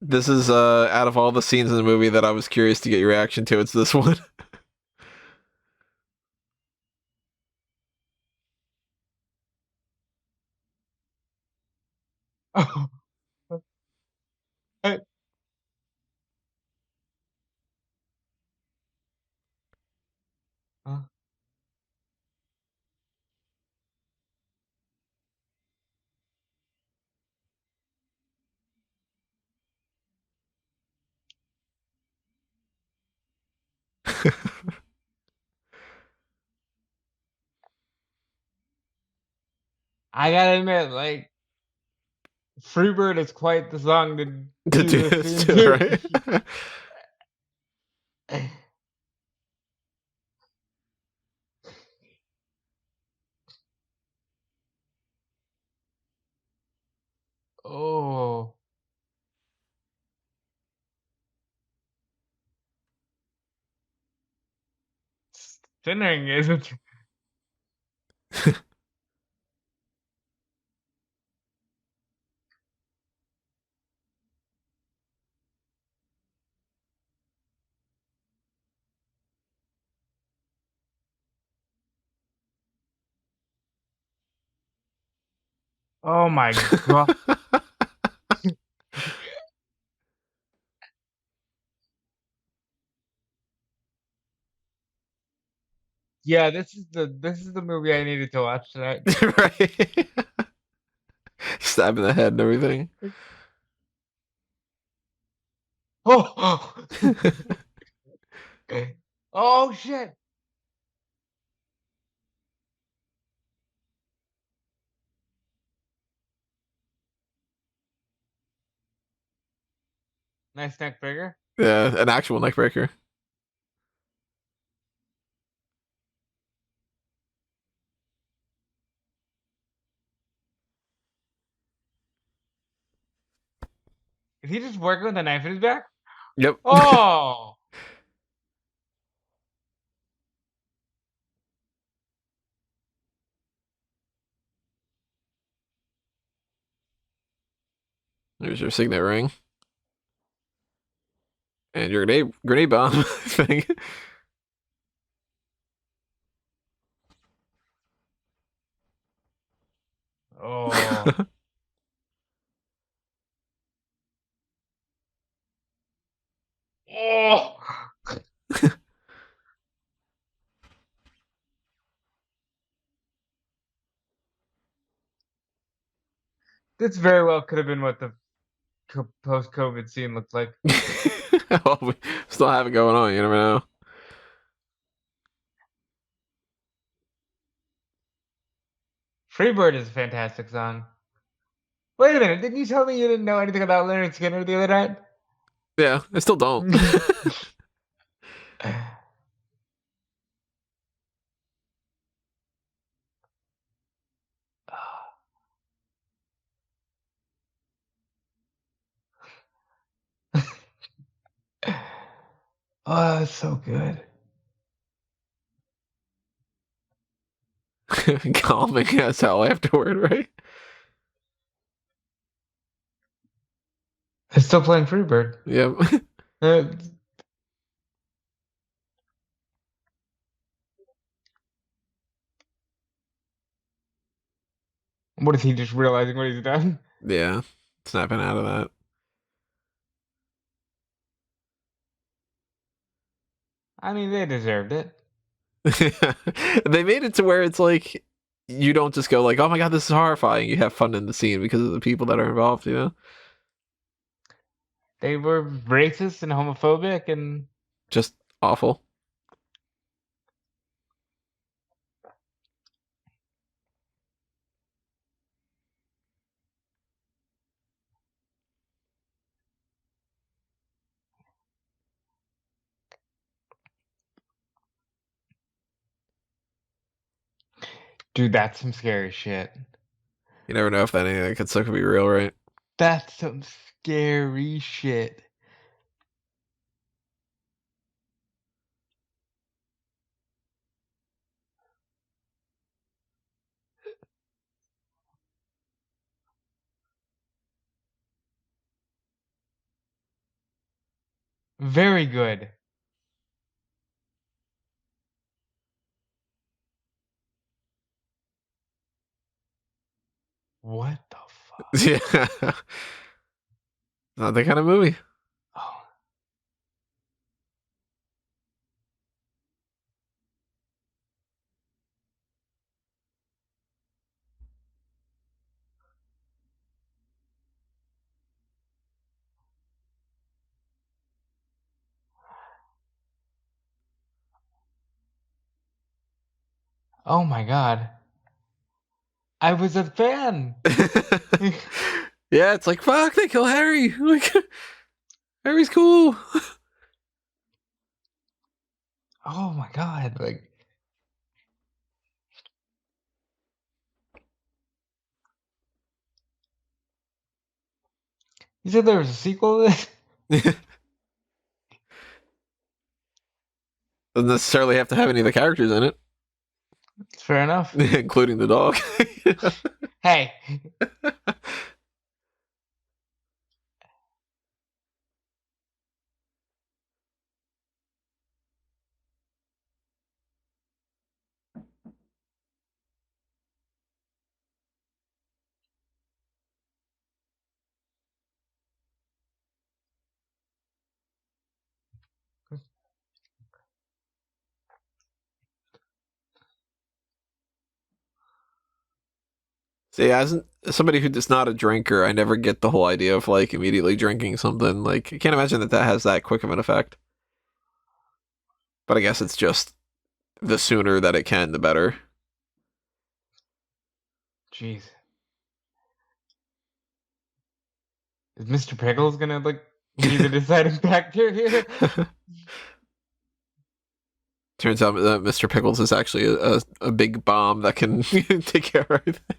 This is out of all the scenes in the movie that I was curious to get your reaction to, it's this one. Oh. Uh, I gotta admit, like, Freebird is quite the song to To do do this this scene too, too. right? Oh. Stunning, isn't it? Oh my god. Yeah, this is the movie I needed to watch tonight. Right. Stab in the head and everything. Oh, oh shit. Nice neck breaker. Yeah, an actual neck breaker. Is he just working with a knife in his back? Yep. Oh. There's your signet ring. And your grenade bomb thing. Oh. Oh. This very well could have been what the post-COVID scene looked like. Well, we still have it going on, you never know. Freebird is a fantastic song. Wait a minute, didn't you tell me you didn't know anything about Leonard Skinner the other night? Yeah, I still don't. Oh, that's so good. Calming as hell afterward, right? It's still playing Freebird. Yep. What is he just realizing what he's done? Yeah. Snapping out of that. I mean, they deserved it. They made it to where it's like you don't just go like, "Oh my god, this is horrifying." You have fun in the scene because of the people that are involved. You know, They were racist and homophobic, and just awful. dude, that's some scary shit. You never know if that anything could still could be real, right? That's some scary shit. Very good. What the fuck? Yeah, not that kind of movie. Oh, oh my god. I was a fan. Yeah, it's like fuck. They kill Harry. Like Harry's cool. Oh my god. Like, you said there was a sequel to this? Doesn't necessarily have to have any of the characters in it, Fair enough. including the dog. Hey. See, as somebody who is not a drinker, I never get the whole idea of like immediately drinking something. Like, I can't imagine that that has that quick of an effect. But I guess it's just the sooner that it can, the better. Jeez. Is Mr. Pickles gonna like be the deciding factor here? Turns out that Mr. Pickles is actually a big bomb that can take care of everything.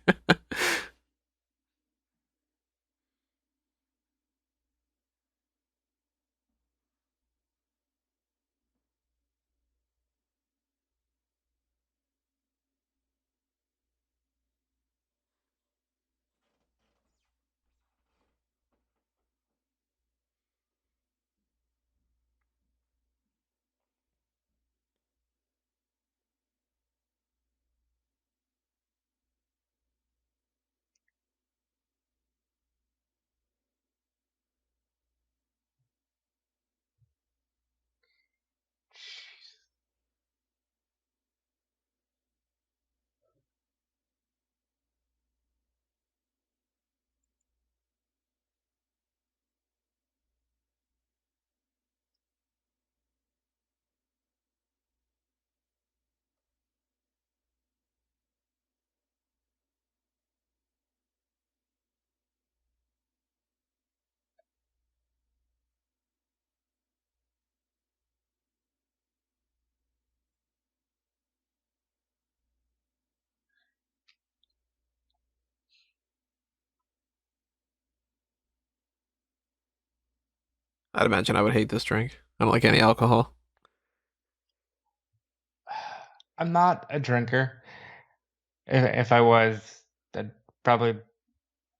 I'd imagine I would hate this drink. I don't like any alcohol. I'm not a drinker. If I was, I'd probably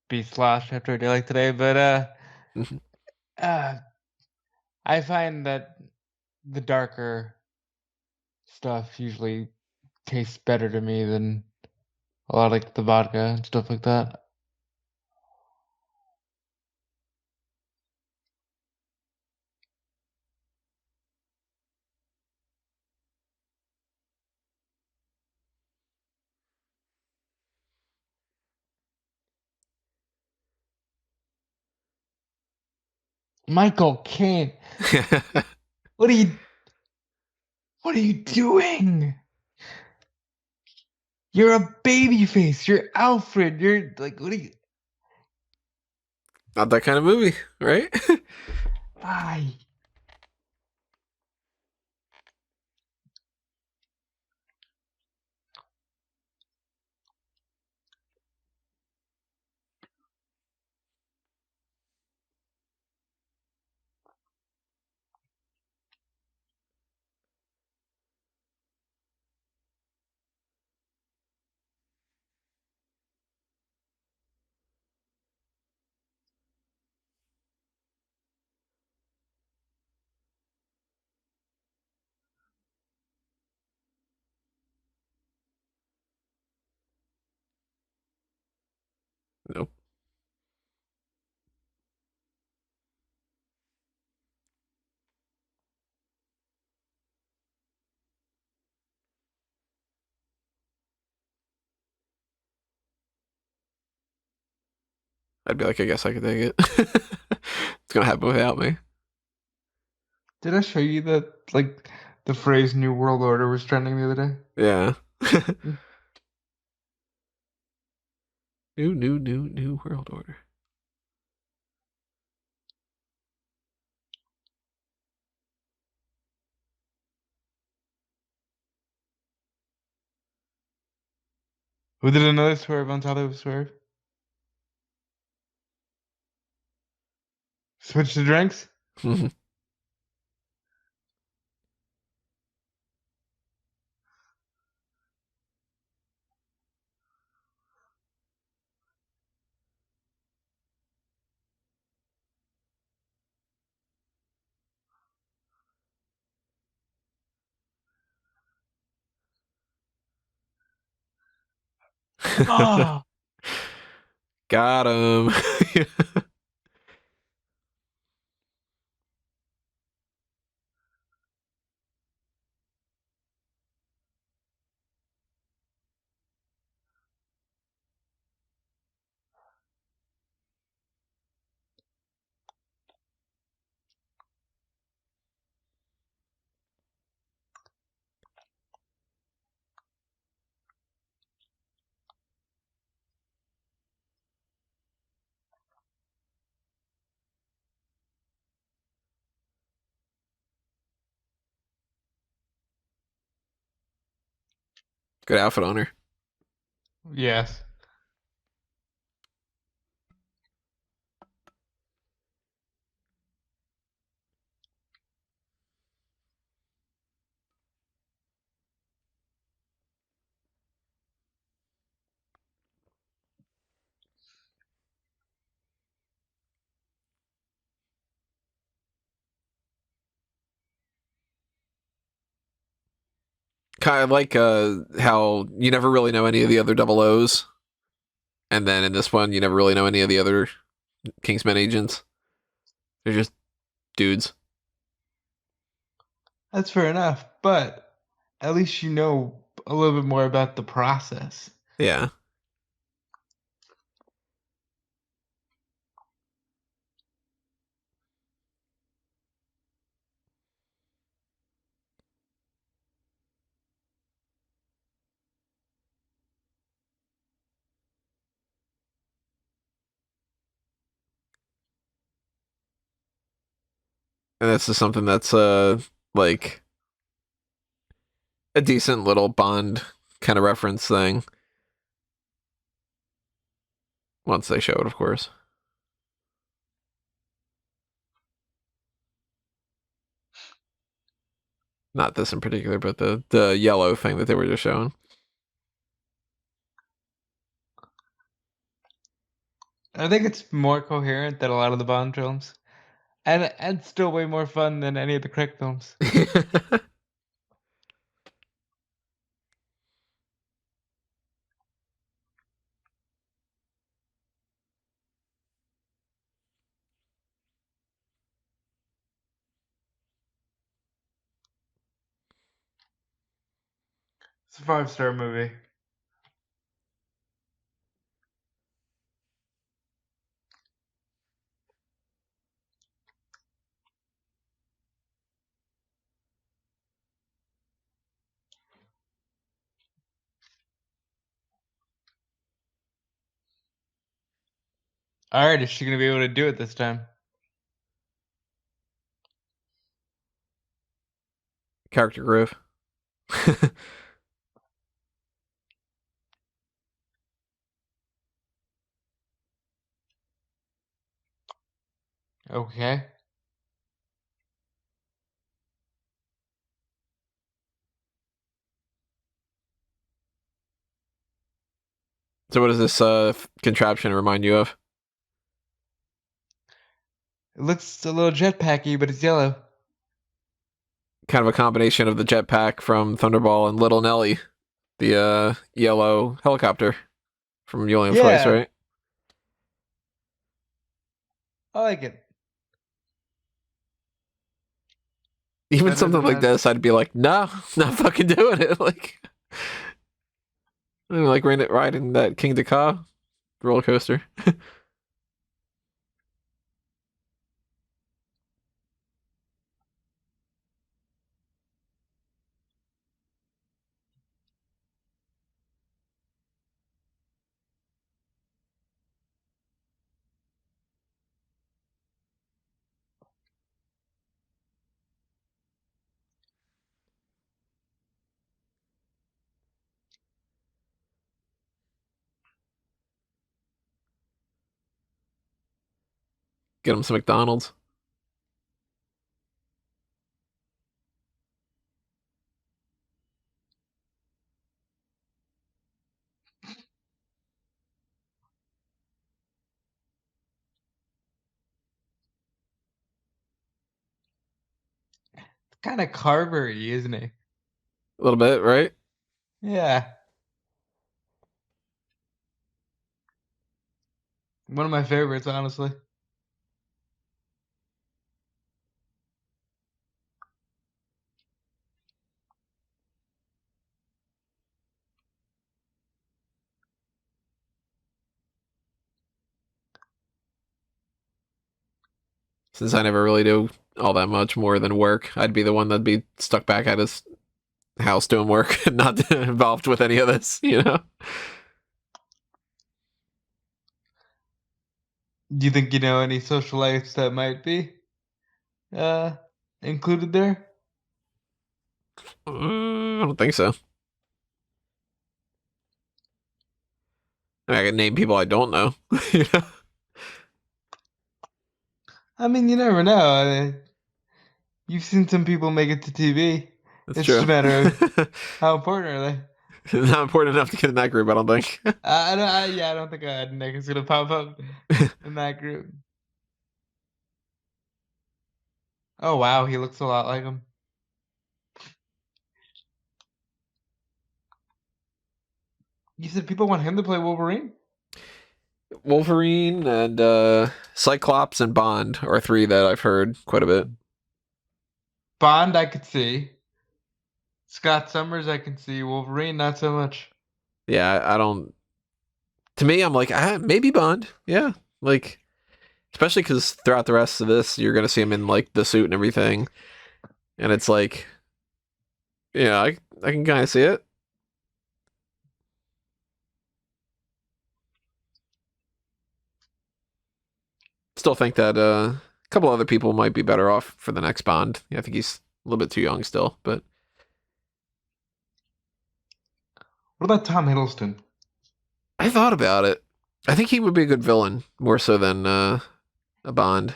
be sloshed after a day like today. But I find that the darker stuff usually tastes better to me than a lot of like the vodka and stuff like that. Michael Caine, what are you what are you doing? You're a baby face. You're Alfred. You're like, what are you? Not that kind of movie, right? Why? Nope. I'd be like, I guess I could take it. It's gonna happen without me. Did I show you that like the phrase "New World Order" was trending the other day? Yeah. New world order. Who did another swerve on top of a swerve? Switch the drinks. Oh, Got him. Good outfit on her. yes. Kind of like how you never really know any of the other double O's, and then in this one you never really know any of the other Kingsman agents. They're just dudes. That's fair enough, but at least you know a little bit more about the process. Yeah. And this is something that's like a decent little Bond kind of reference thing. Once they show it, of course. Not this in particular, but the yellow thing that they were just showing. I think it's more coherent than a lot of the Bond films. and still way more fun than any of the Craig films. It's a 5-star movie. All right, is she gonna be able to do it this time? Character growth. Okay. So what does this contraption remind you of? It looks a little jetpacky, but it's yellow. Kind of a combination of the jetpack from Thunderball and Little Nelly, the yellow helicopter from Julian Fleiss, Yeah, right? I like it. Even Better something than like this, I'd be like, no, not fucking doing it. Like, I mean, like riding that King Dakar roller coaster. Get him some McDonald's. Kind of Carver-y, isn't he? A little bit, right? Yeah. One of my favorites, honestly. Since I never really do all that much more than work, I'd be the one that'd be stuck back at his house doing work and not involved with any of this, you know? Do you think you know any socialites that might be uh included there? I don't think so. I mean, I can name people I don't know. You know? I mean, you never know. You've seen some people make it to TV. That's It's just true. a matter of how important are they? Not important enough to get in that group, I don't think. I don't think Nick is gonna pop up in that group. Oh wow, he looks a lot like him. You said people want him to play Wolverine? Wolverine and Cyclops and Bond are three that I've heard quite a bit. Bond, I could see. Scott Summers, I can see. Wolverine, not so much. Yeah, I don't. To me, I'm like, maybe Bond. Yeah, like, especially because throughout the rest of this, you're gonna see him in like the suit and everything, and it's like, yeah, I can kind of see it. Still think that a couple other people might be better off for the next Bond. Yeah, I think he's a little bit too young still, but What about Tom Hiddleston? I thought about it. I think he would be a good villain more so than a Bond.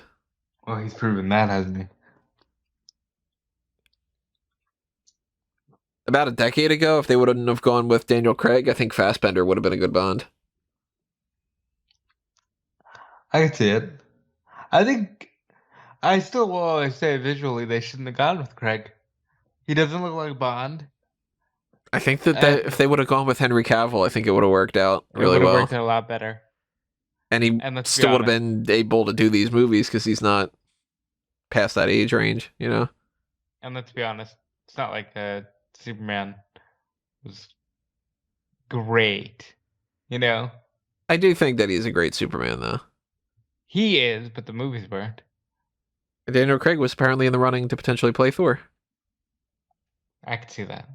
Well, he's proven that, hasn't he? About a decade ago, if they wouldn't have gone with Daniel Craig, I think Fassbender would have been a good Bond. I could see it. I think I still will always say visually they shouldn't have gone with Craig. He doesn't look like Bond. I think that if And they would have gone with Henry Cavill, I think it would have worked out it really would have well. worked out a lot better. And he And let's be still would have honest. been able to do these movies because he's not past that age range, you know? And let's be honest. It's not like Superman was great. You know? I do think that he's a great Superman, though. He is, but the movies weren't. Daniel Craig was apparently in the running to potentially play Thor. I could see that.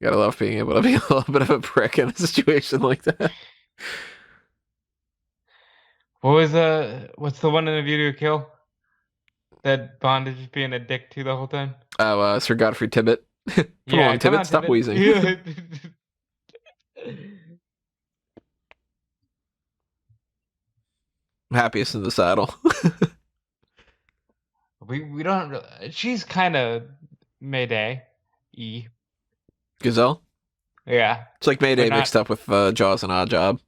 Gotta love being able to be a little bit of a prick in a situation like that. What's the one in A View to a Kill? That Bond is just being a dick to the whole time? Oh, Sir Godfrey Tibbet. Come Yeah, along, come Tibbet, on, stop Tibbet. wheezing. Happiest in the saddle. we don't really, she's kind of Mayday E. Gazelle? Yeah, It's like but Mayday not mixed up with Jaws and Odd Job.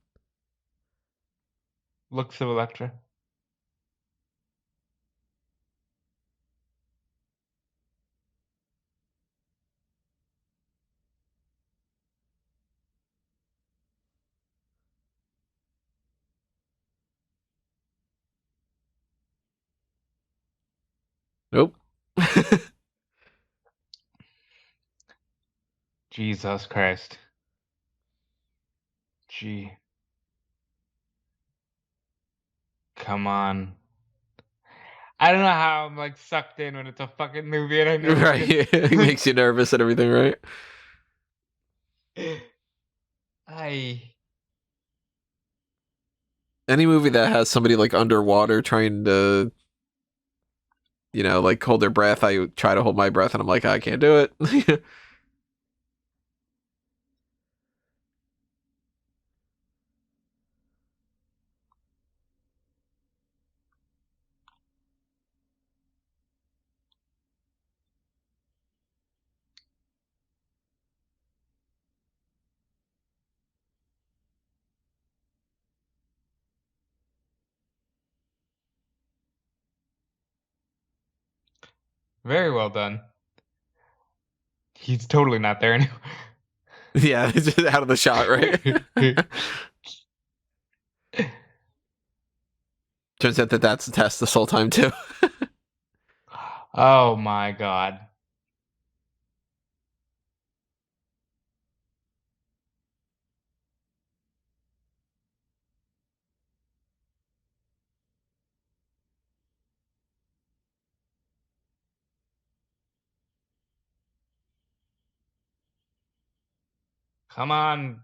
looks of Electra. Nope. Jesus Christ. Gee. Come on. I don't know how I'm like sucked in when it's a fucking movie and I know Right. It makes you nervous and everything, right? I Any movie that has somebody like underwater trying to, like hold their breath, I try to hold my breath and I'm like, I can't do it. very well done. He's totally not there anymore. Yeah, it's just out of the shot, right? Turns out that that's the test this whole time too. Oh my god. Come on.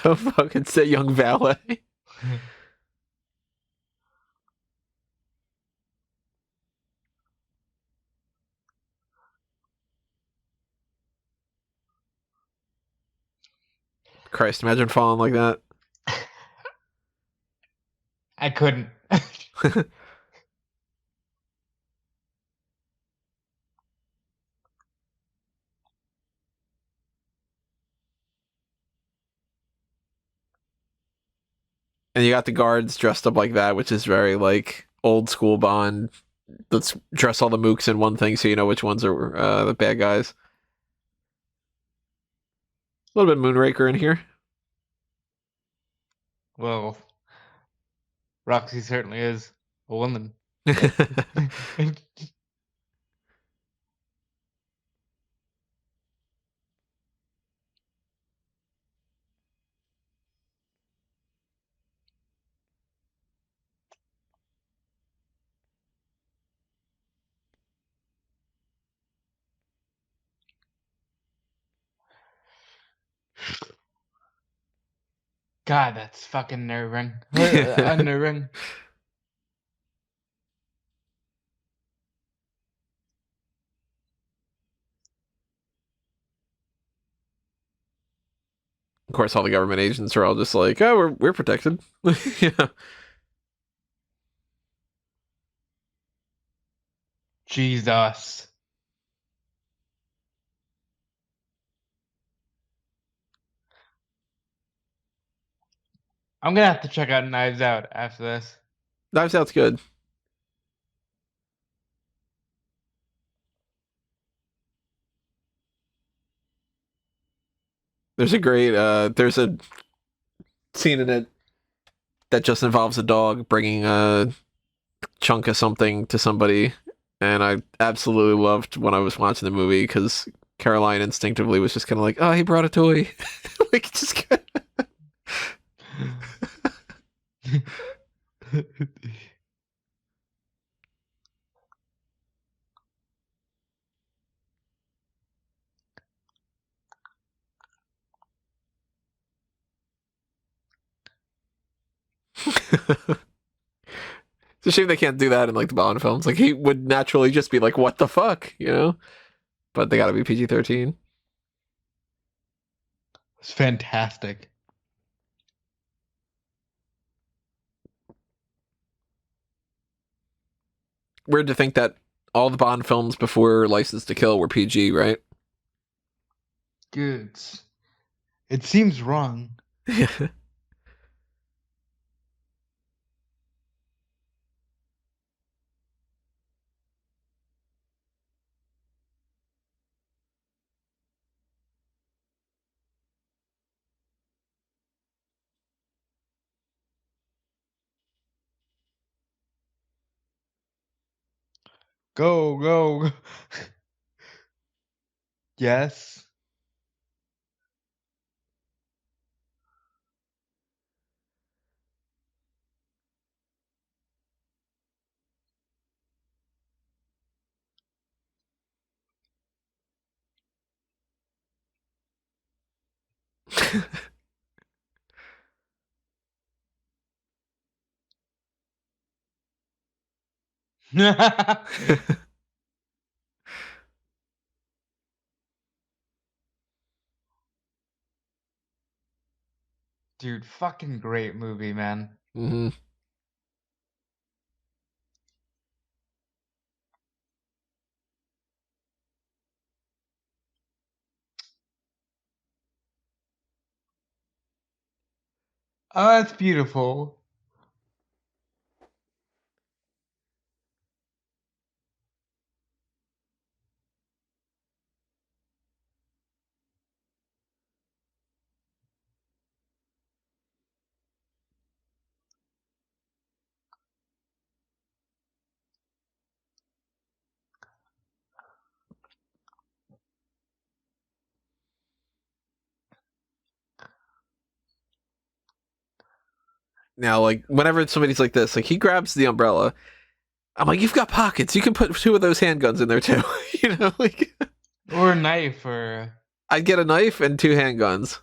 Oh fuck, it's that young valet. Christ, imagine falling like that. I couldn't. And you got the guards dressed up like that, which is very like old school Bond. Let's dress all the mooks in one thing so you know which ones are the bad guys. A little bit Moonraker in here. Well, Roxy certainly is a woman. God, that's fucking nerve-wracking. Unnerving. Of course, all the government agents are all just like, "Oh, we're protected." Yeah. Jesus. I'm gonna have to check out Knives Out after this. Knives Out's good. There's a great there's a scene in it that just involves a dog bringing a chunk of something to somebody, and I absolutely loved when I was watching the movie because Caroline instinctively was just kind of like, "Oh, he brought a toy," like just. It's a shame they can't do that in like the Bond films. Like he would naturally just be like, "What the fuck," you know? But they got to be PG-13. It's fantastic. Weird to think that all the Bond films before License to Kill were PG, right? Good. It seems wrong. Go, go. Yes. Dude, fucking great movie, man. Mm-hmm. Oh, that's beautiful. Now, like whenever somebody's like this, like he grabs the umbrella, I'm like, "You've got pockets. You can put two of those handguns in there too." You know, like Or a knife, or I'd get a knife and two handguns.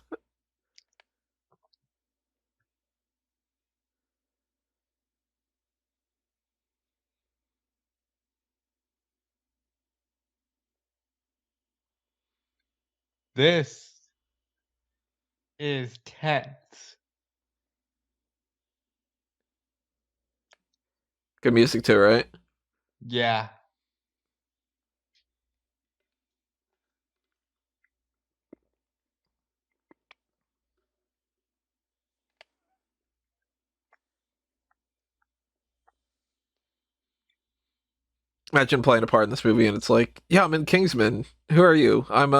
this is tense. Good music too, right? Yeah. Imagine playing a part in this movie, and it's like, "Yeah, I'm in Kingsman. Who are you? I'm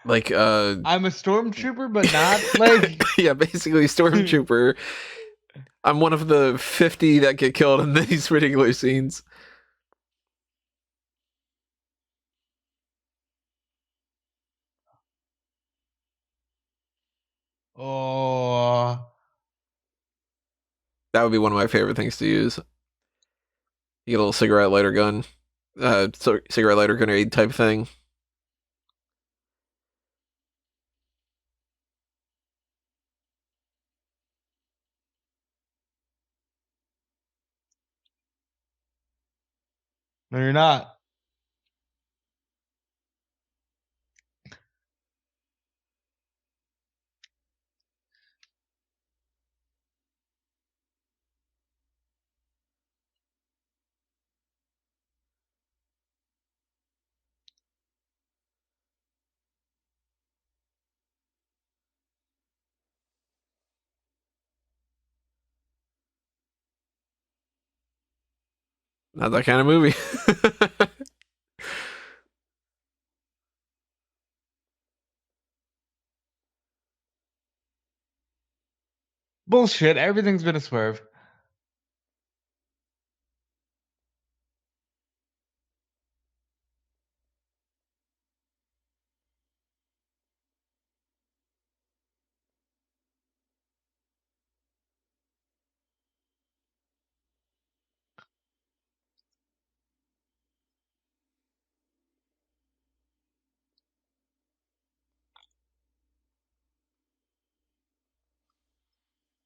like I'm a stormtrooper, but not like yeah, basically stormtrooper. I'm one of the 50 that get killed in these particular scenes." Oh, That would be one of my favorite things to use. You get a little cigarette lighter gun, cigarette lighter grenade type thing. No, you're not. Not that kind of movie. Bullshit. Everything's been a swerve.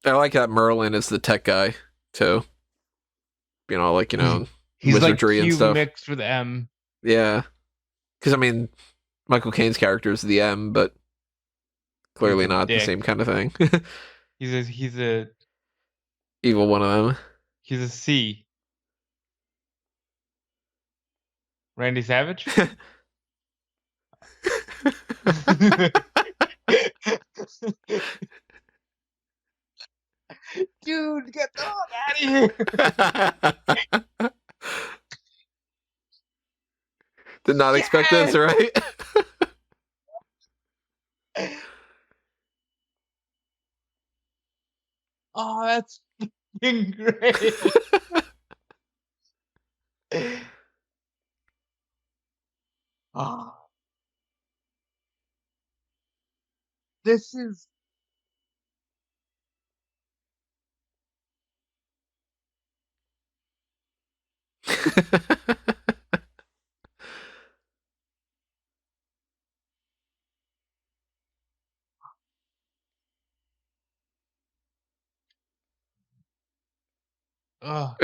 I like that Merlin is the tech guy too. Like He's like wizardry and Q stuff. mixed with M. Yeah, because I mean, Michael Caine's character is the M, but He's clearly a not the dick. same kind of thing. He's a Evil one of them. he's a C. Randy Savage. Dude, get the fuck out of here! Did not expect this, right? Oh, that's fucking great. Oh, this is oh.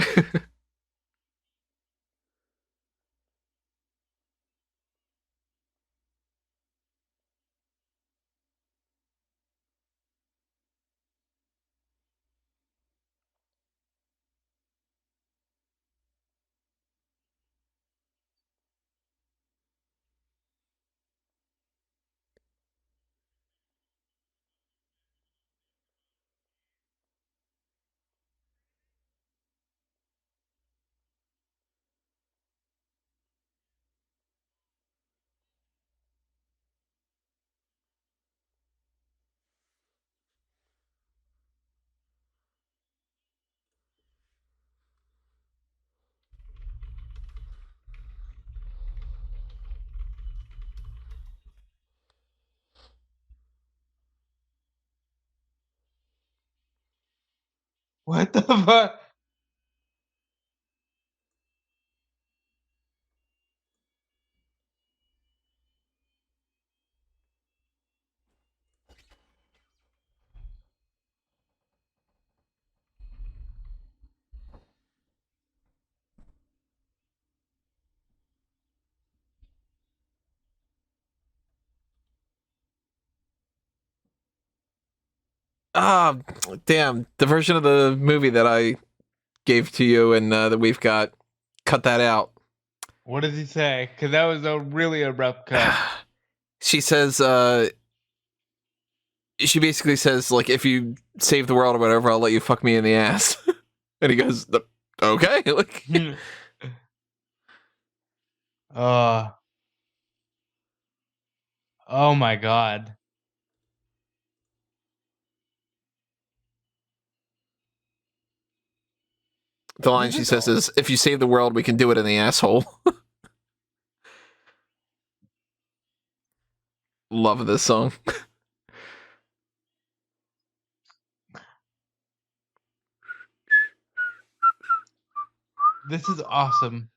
What the fuck? Ah, damn! The version of the movie that I gave to you and that we've got, cut that out. What does he say? Because that was a really abrupt cut. She says, she basically says, like, if you save the world or whatever, I'll let you fuck me in the ass. And he goes, okay. Like, uh, oh my god. the line This she is says is, if you save the world, we can do it in the asshole. Love this song. this is awesome.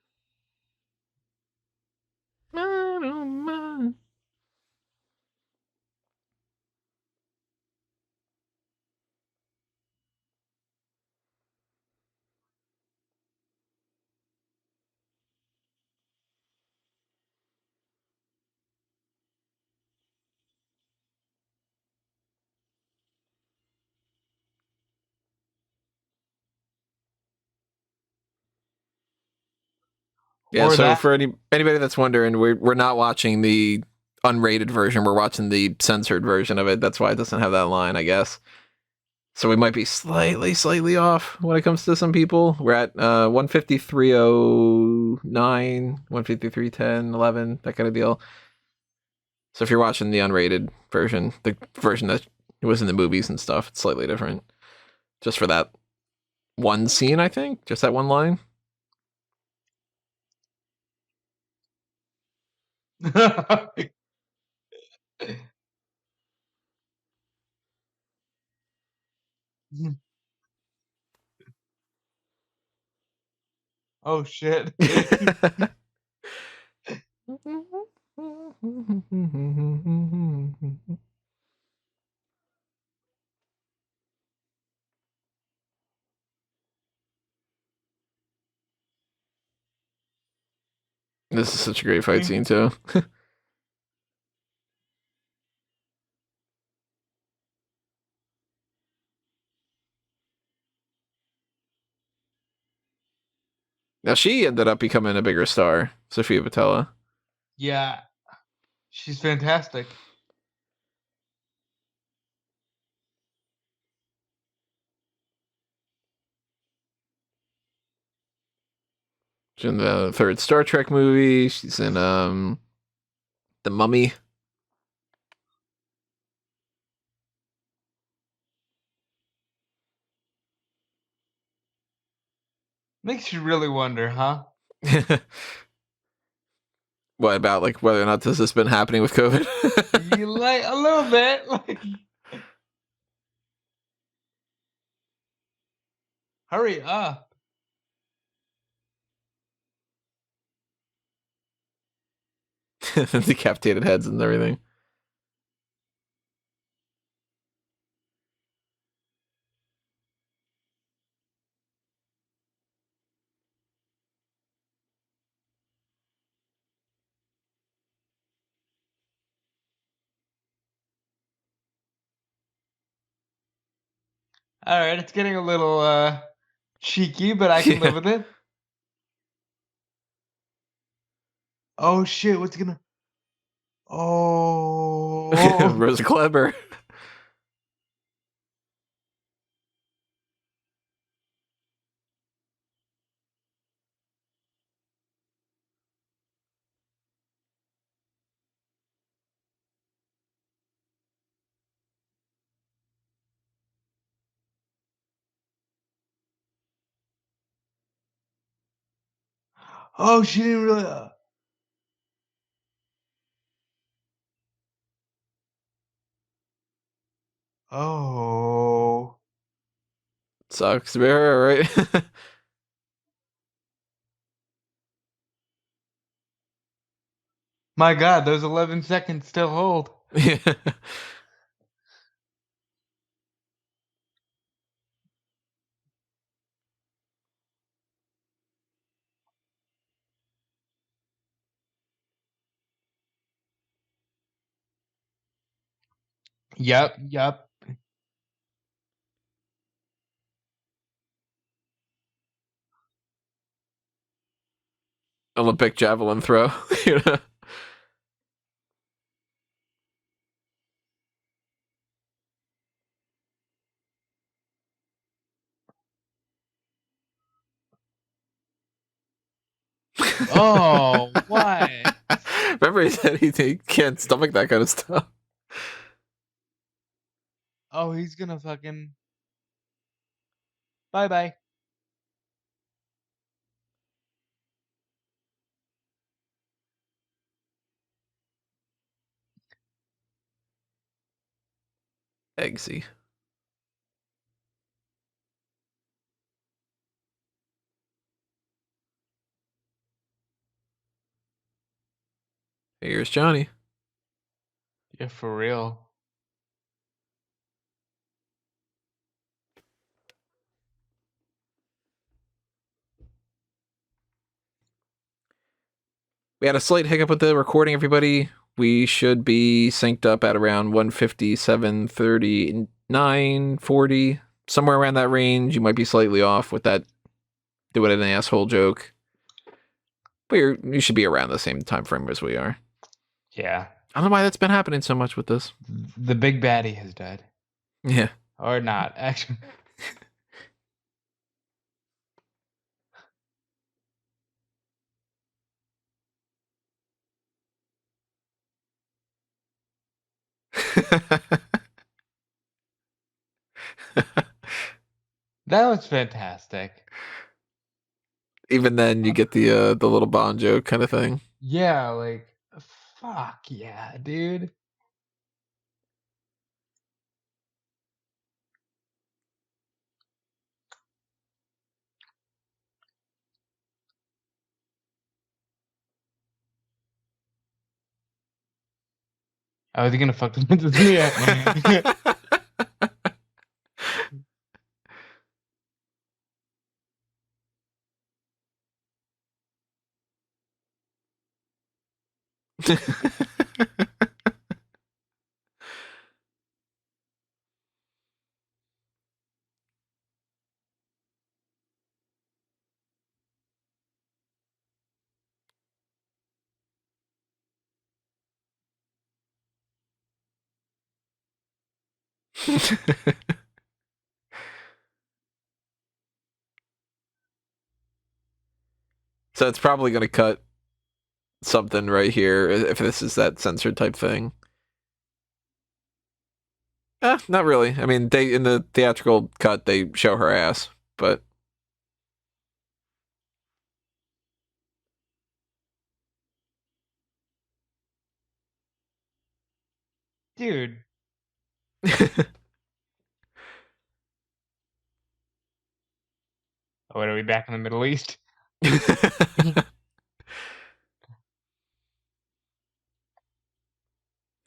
Yeah, Or so that. for anybody that's wondering, we're not watching the unrated version. We're watching the censored version of it. That's why it doesn't have that line, I guess. So we might be slightly off when it comes to some people. We're at 153.09, 153.10, 11, that kind of deal. So if you're watching the unrated version, the version that was in the movies and stuff, it's slightly different. Just for that one scene, I think. Just that one line. Oh shit. This is such a great fight scene, too. Now, she ended up becoming a bigger star, Sofia Boutella. Yeah. She's fantastic. She's in the third Star Trek movie. She's in The Mummy. Makes you really wonder, huh? What about, like, whether or not this has been happening with COVID? You like a little bit. Like, hurry up. Decapitated heads and everything. All right, it's getting a little cheeky, but I can live with it. Oh shit, what's gonna Oh Rosa Kleber. Oh, she didn't really Oh. Sucks to be her, right? My god, those 11 seconds still hold. Yeah. Yep. Olympic javelin throw. You know? Oh, what? Remember he said he can't stomach that kind of stuff. Oh, he's gonna fucking bye-bye. Eggsy. Here's Johnny. Yeah, for real. We had a slight hiccup with the recording, everybody. We should be synced up at around 157, 39, 40, somewhere around that range. You might be slightly off with that doing an asshole joke. you should be around the same time frame as we are. Yeah. I don't know why that's been happening so much with this. The big baddie has died. Yeah. Or not, actually. That was fantastic. Even then, you get the little Bond joke kind of thing. Yeah, like, fuck yeah, dude. Oh, is he gonna fuck the Princess Mia? So it's probably going to cut something right here if this is that censored type thing. Not really. I mean, they in the theatrical cut they show her ass, but Dude. Oh, wait, are we back in the Middle East?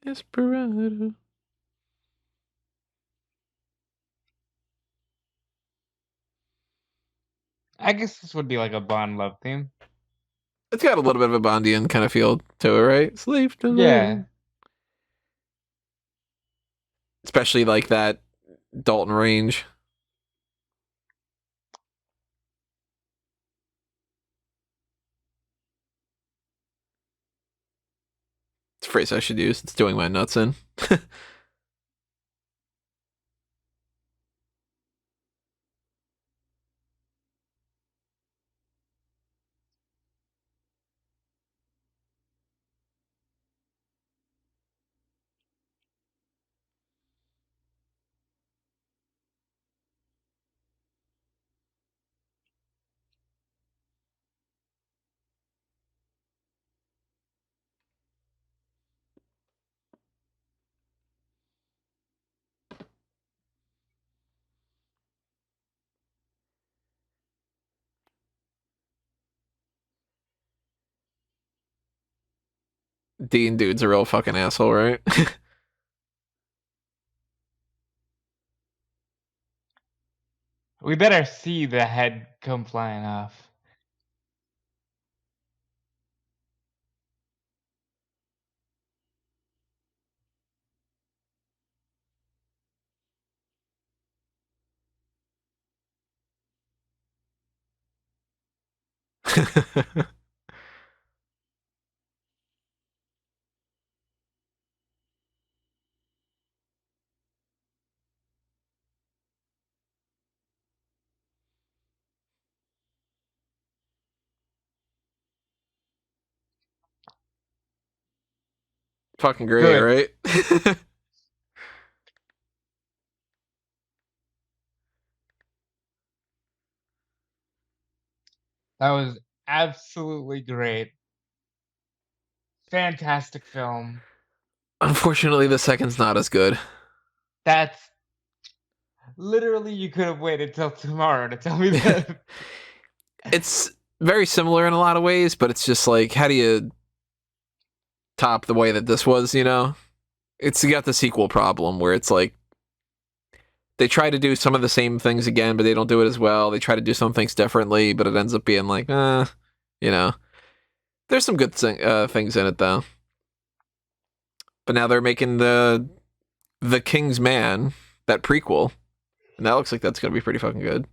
Desperado. I guess this would be like a Bond love theme. It's got a little bit of a Bondian kind of feel to it, right? Slave to Yeah. Especially like that Dalton range. It's a phrase I should use. It's doing my nuts in. Dean dude's a real fucking asshole, right? We better see the head come flying off. Fucking great, Good. right? That was absolutely great. Fantastic film. Unfortunately, the second's not as good. That's literally you could have waited till tomorrow to tell me that. It's very similar in a lot of ways, but it's just like, how do you top the way that this was, you know? It's you got the sequel problem where it's like they try to do some of the same things again, but they don't do it as well. They try to do some things differently, but it ends up being like, you know. There's some good things in it though. But now they're making the Kingsman, that prequel, and that looks like that's gonna be pretty fucking good.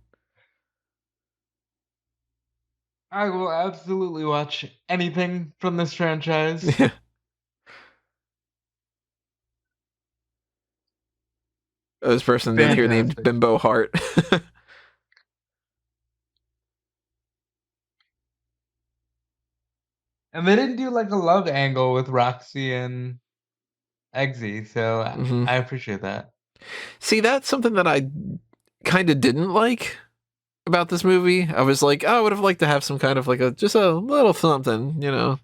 I will absolutely watch anything from this franchise. Yeah. This person in here named Fantastic. Bimbo Hart. And they didn't do like a love angle with Roxy and Eggsy, so hmm I appreciate that. See, that's something that I kind of didn't like about this movie. I was like, oh, I would have liked to have some kind of like just a little something, you know.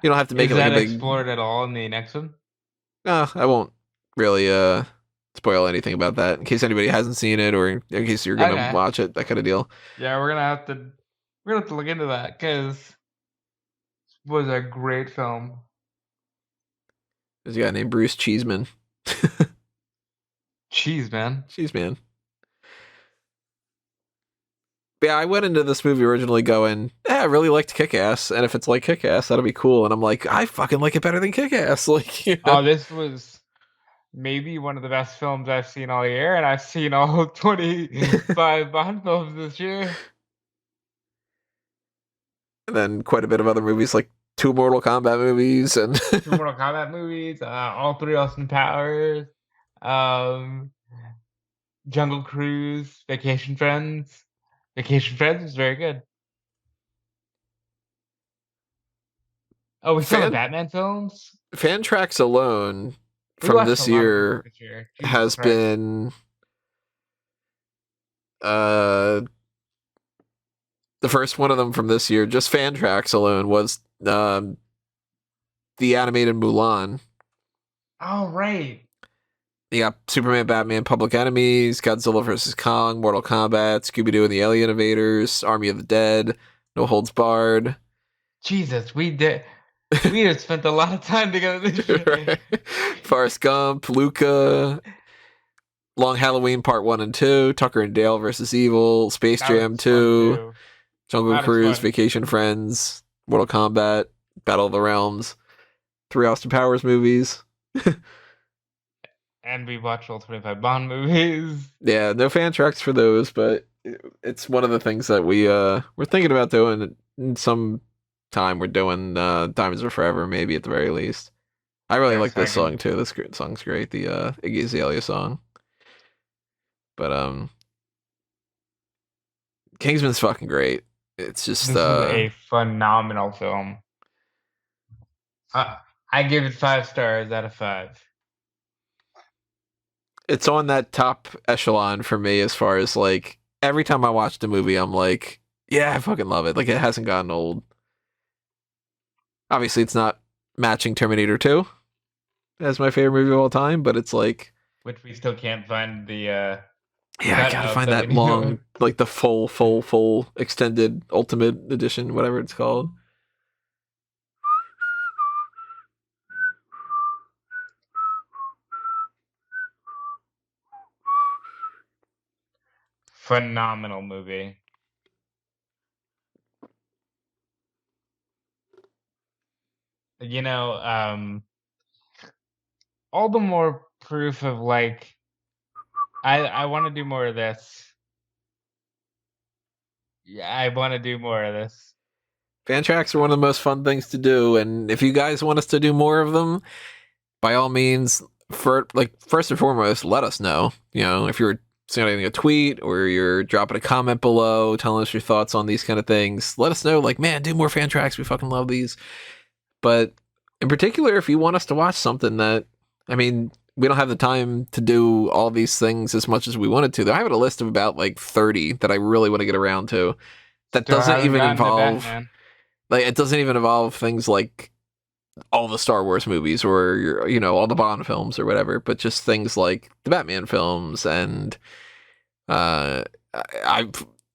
You don't have to make Is it like a that big. explored at all in the next one? I won't really spoil anything about that in case anybody hasn't seen it or in case you're gonna Okay. watch it, that kind of deal. Yeah, we're gonna have to look into that because it was a great film. There's a guy named Bruce Cheeseman. Cheese, man. Cheeseman. But yeah, I went into this movie originally going, I really liked Kick-Ass, and if it's like Kick-Ass, that'll be cool. And I'm like, I fucking like it better than Kick-Ass. Like, you know? Oh, this was maybe one of the best films I've seen all year, and I've seen all 25 Bond films this year. And then quite a bit of other movies, like 2 Mortal Kombat movies, and 2 Mortal Kombat movies, all 3 Austin Powers, um, Jungle Cruise, Vacation Friends. Vacation Friends was very good. Oh, we saw the fan Batman films? FanTracks alone We from watched a this lot of movies year this year. Jesus has Christ. been uh the first one of them from this year. Just FanTracks alone was the animated Mulan. Oh, right. You got Superman, Batman, Public Enemies, Godzilla vs. Kong, Mortal Kombat, Scooby-Doo and the Alien Invaders, Army of the Dead, No Holds Barred. Jesus, we just spent a lot of time together this year. Right? Forrest Gump, Luca, Long Halloween Part 1 and 2, Tucker and Dale vs. Evil, Space That Jam was fun 2, too. Jungle That was Cruise, fun. Vacation Friends, Mortal Kombat, Battle of the Realms, 3 Austin Powers movies. And we watched all 25 Bond movies. Yeah, no fan tracks for those, but it's one of the things that we're thinking about doing in some time. We're doing Diamonds Are Forever, maybe at the very least. I really Very like this exciting. song too. This song's great, the Iggy Azalea song. But Kingsman's fucking great. It's just This is a phenomenal film. I give it 5 stars out of 5. it's on that top echelon for me as far as like every time I watch the movie, I'm like, yeah, I fucking love it. Like it hasn't gotten old. Obviously, it's not matching Terminator 2 as my favorite movie of all time, but it's like, Which we still can't find the yeah, I cut gotta of find that that we need long, to- like the full extended ultimate edition, whatever it's called. Phenomenal movie. You know, all the more proof of like I want to do more of this. Yeah, I want to do more of this. Fan tracks are one of the most fun things to do, and if you guys want us to do more of them, by all means, first and foremost, let us know. You know, if you're sending a tweet or you're dropping a comment below, telling us your thoughts on these kind of things, let us know. Like, man, do more fan tracks. We fucking love these. But in particular, if you want us to watch something that, I mean, we don't have the time to do all these things as much as we wanted to. I have a list of about like 30 that I really want to get around to. That Still doesn't haven't even gotten to involve, Batman. like, it doesn't even involve things like all the Star Wars movies or all the Bond films or whatever, but just things like the Batman films and I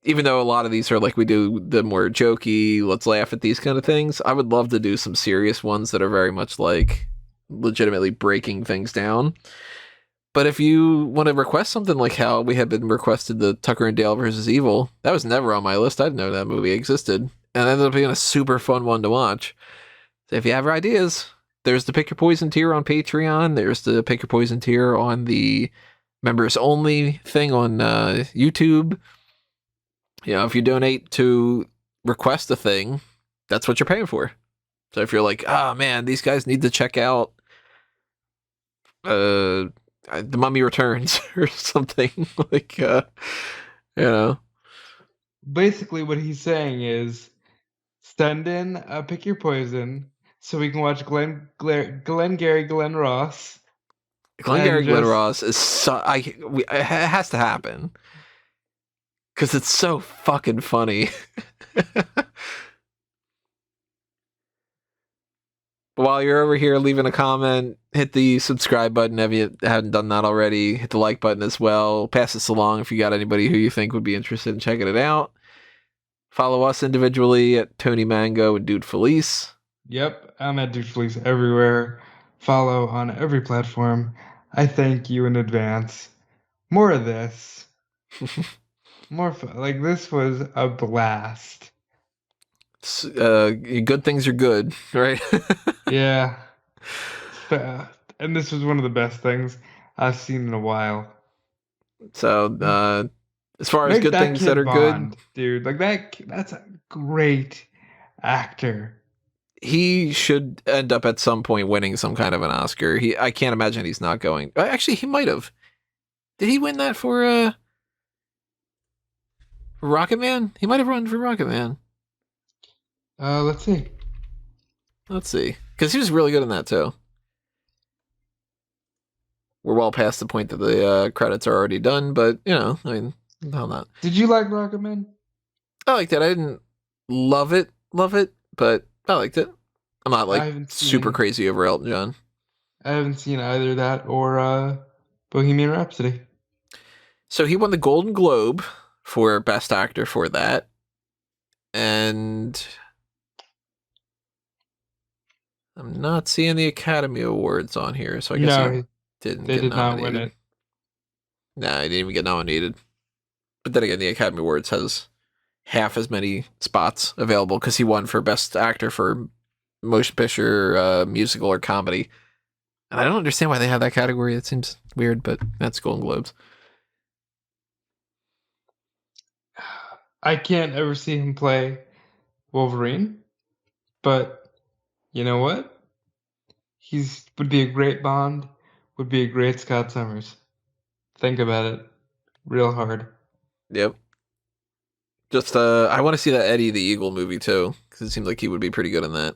even though a lot of these are like we do the more jokey, let's laugh at these kind of things, I would love to do some serious ones that are very much like legitimately breaking things down. But if you want to request something like how we had been requested the Tucker and Dale versus Evil, that was never on my list. I didn't know that movie existed. And it ended up being a super fun one to watch. So if you have ideas, there's the Pick Your Poison tier on Patreon. There's the Pick Your Poison tier on the members only thing on YouTube. You know, if you donate to request a thing, that's what you're paying for. So if you're like, oh man, these guys need to check out The Mummy Returns or something, like, you know. Basically, what he's saying is send in Pick Your Poison so we can watch Glengarry Glen Ross. Glengarry And Glen just Ross is it has to happen because it's so fucking funny. While you're over here leaving a comment, hit the subscribe button if you haven't done that already. Hit the like button as well. Pass this along if you got anybody who you think would be interested in checking it out. Follow us individually at Tony Mango and Dude Felice. Yep, I'm at Dude Felice everywhere. Follow on every platform. I thank you in advance. More of this. More fun. Like, this was a blast. Good things are good, right? Yeah. And this was one of the best things I've seen in a while. So, as far as Make good that things kid that are good, Bond, dude. Like, that's a great actor. he should end up at some point winning some kind of an Oscar. I can't imagine he's not going. Actually, he might have. Did he win that for Rocket Man? He might have run for Rocket Man. Let's see. Let's see. Because he was really good in that, too. We're well past the point that the credits are already done, but, I mean, hell not. Did you like Rocket Man? I liked it. I didn't love it, but I liked it. I'm not, like, super crazy over Elton John. I haven't seen either that or Bohemian Rhapsody. So he won the Golden Globe for Best Actor for that. And I'm not seeing the Academy Awards on here, so I guess he didn't get nominated. Not win it. Nah, he didn't even get nominated. But then again, the Academy Awards has half as many spots available because he won for Best Actor for Motion Picture, Musical, or Comedy. And I don't understand why they have that category. It seems weird, but that's Golden Globes. I can't ever see him play Wolverine, but you know what? Would be a great Bond, would be a great Scott Summers. Think about it real hard. Yep. Just, I want to see that Eddie the Eagle movie, too, because it seems like he would be pretty good in that.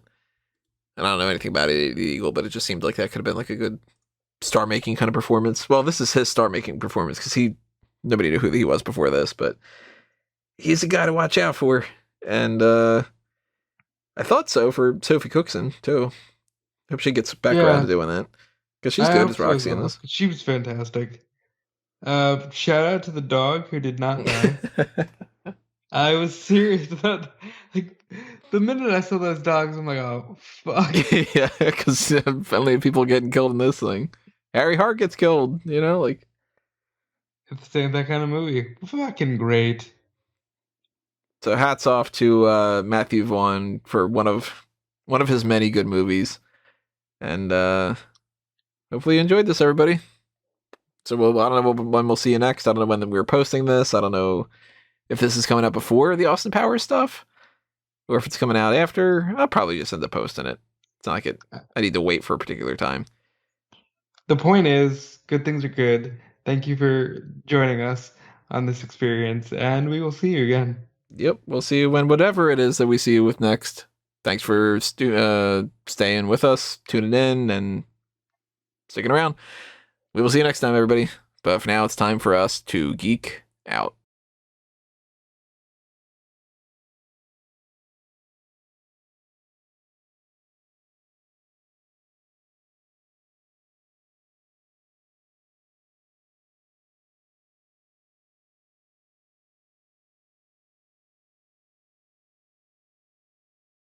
And I don't know anything about Eddie the Eagle, but it just seemed like that could have been, like, a good star-making kind of performance. Well, this is his star-making performance, because nobody knew who he was before this, but he's a guy to watch out for. And, I thought so for Sophie Cookson, too. Hope she gets back around to doing that. Because she's good as Roxy in this. She was fantastic. Shout out to the dog who did not die. I was serious about, like, the minute I saw those dogs, I'm like, oh, fuck. Yeah, because finally people getting killed in this thing. Harry Hart gets killed, like. It's that kind of movie. Fucking great. So hats off to Matthew Vaughn for one of his many good movies. And hopefully you enjoyed this, everybody. So I don't know when we'll see you next. I don't know when we're posting this. I don't know if this is coming out before the Austin Powers stuff or if it's coming out after. I'll probably just end up posting it. It's not like I need to wait for a particular time. The point is, good things are good. Thank you for joining us on this experience, and we will see you again. Yep, we'll see you when whatever it is that we see you with next. Thanks for staying with us, tuning in, and sticking around. We will see you next time, everybody. But for now, it's time for us to geek out.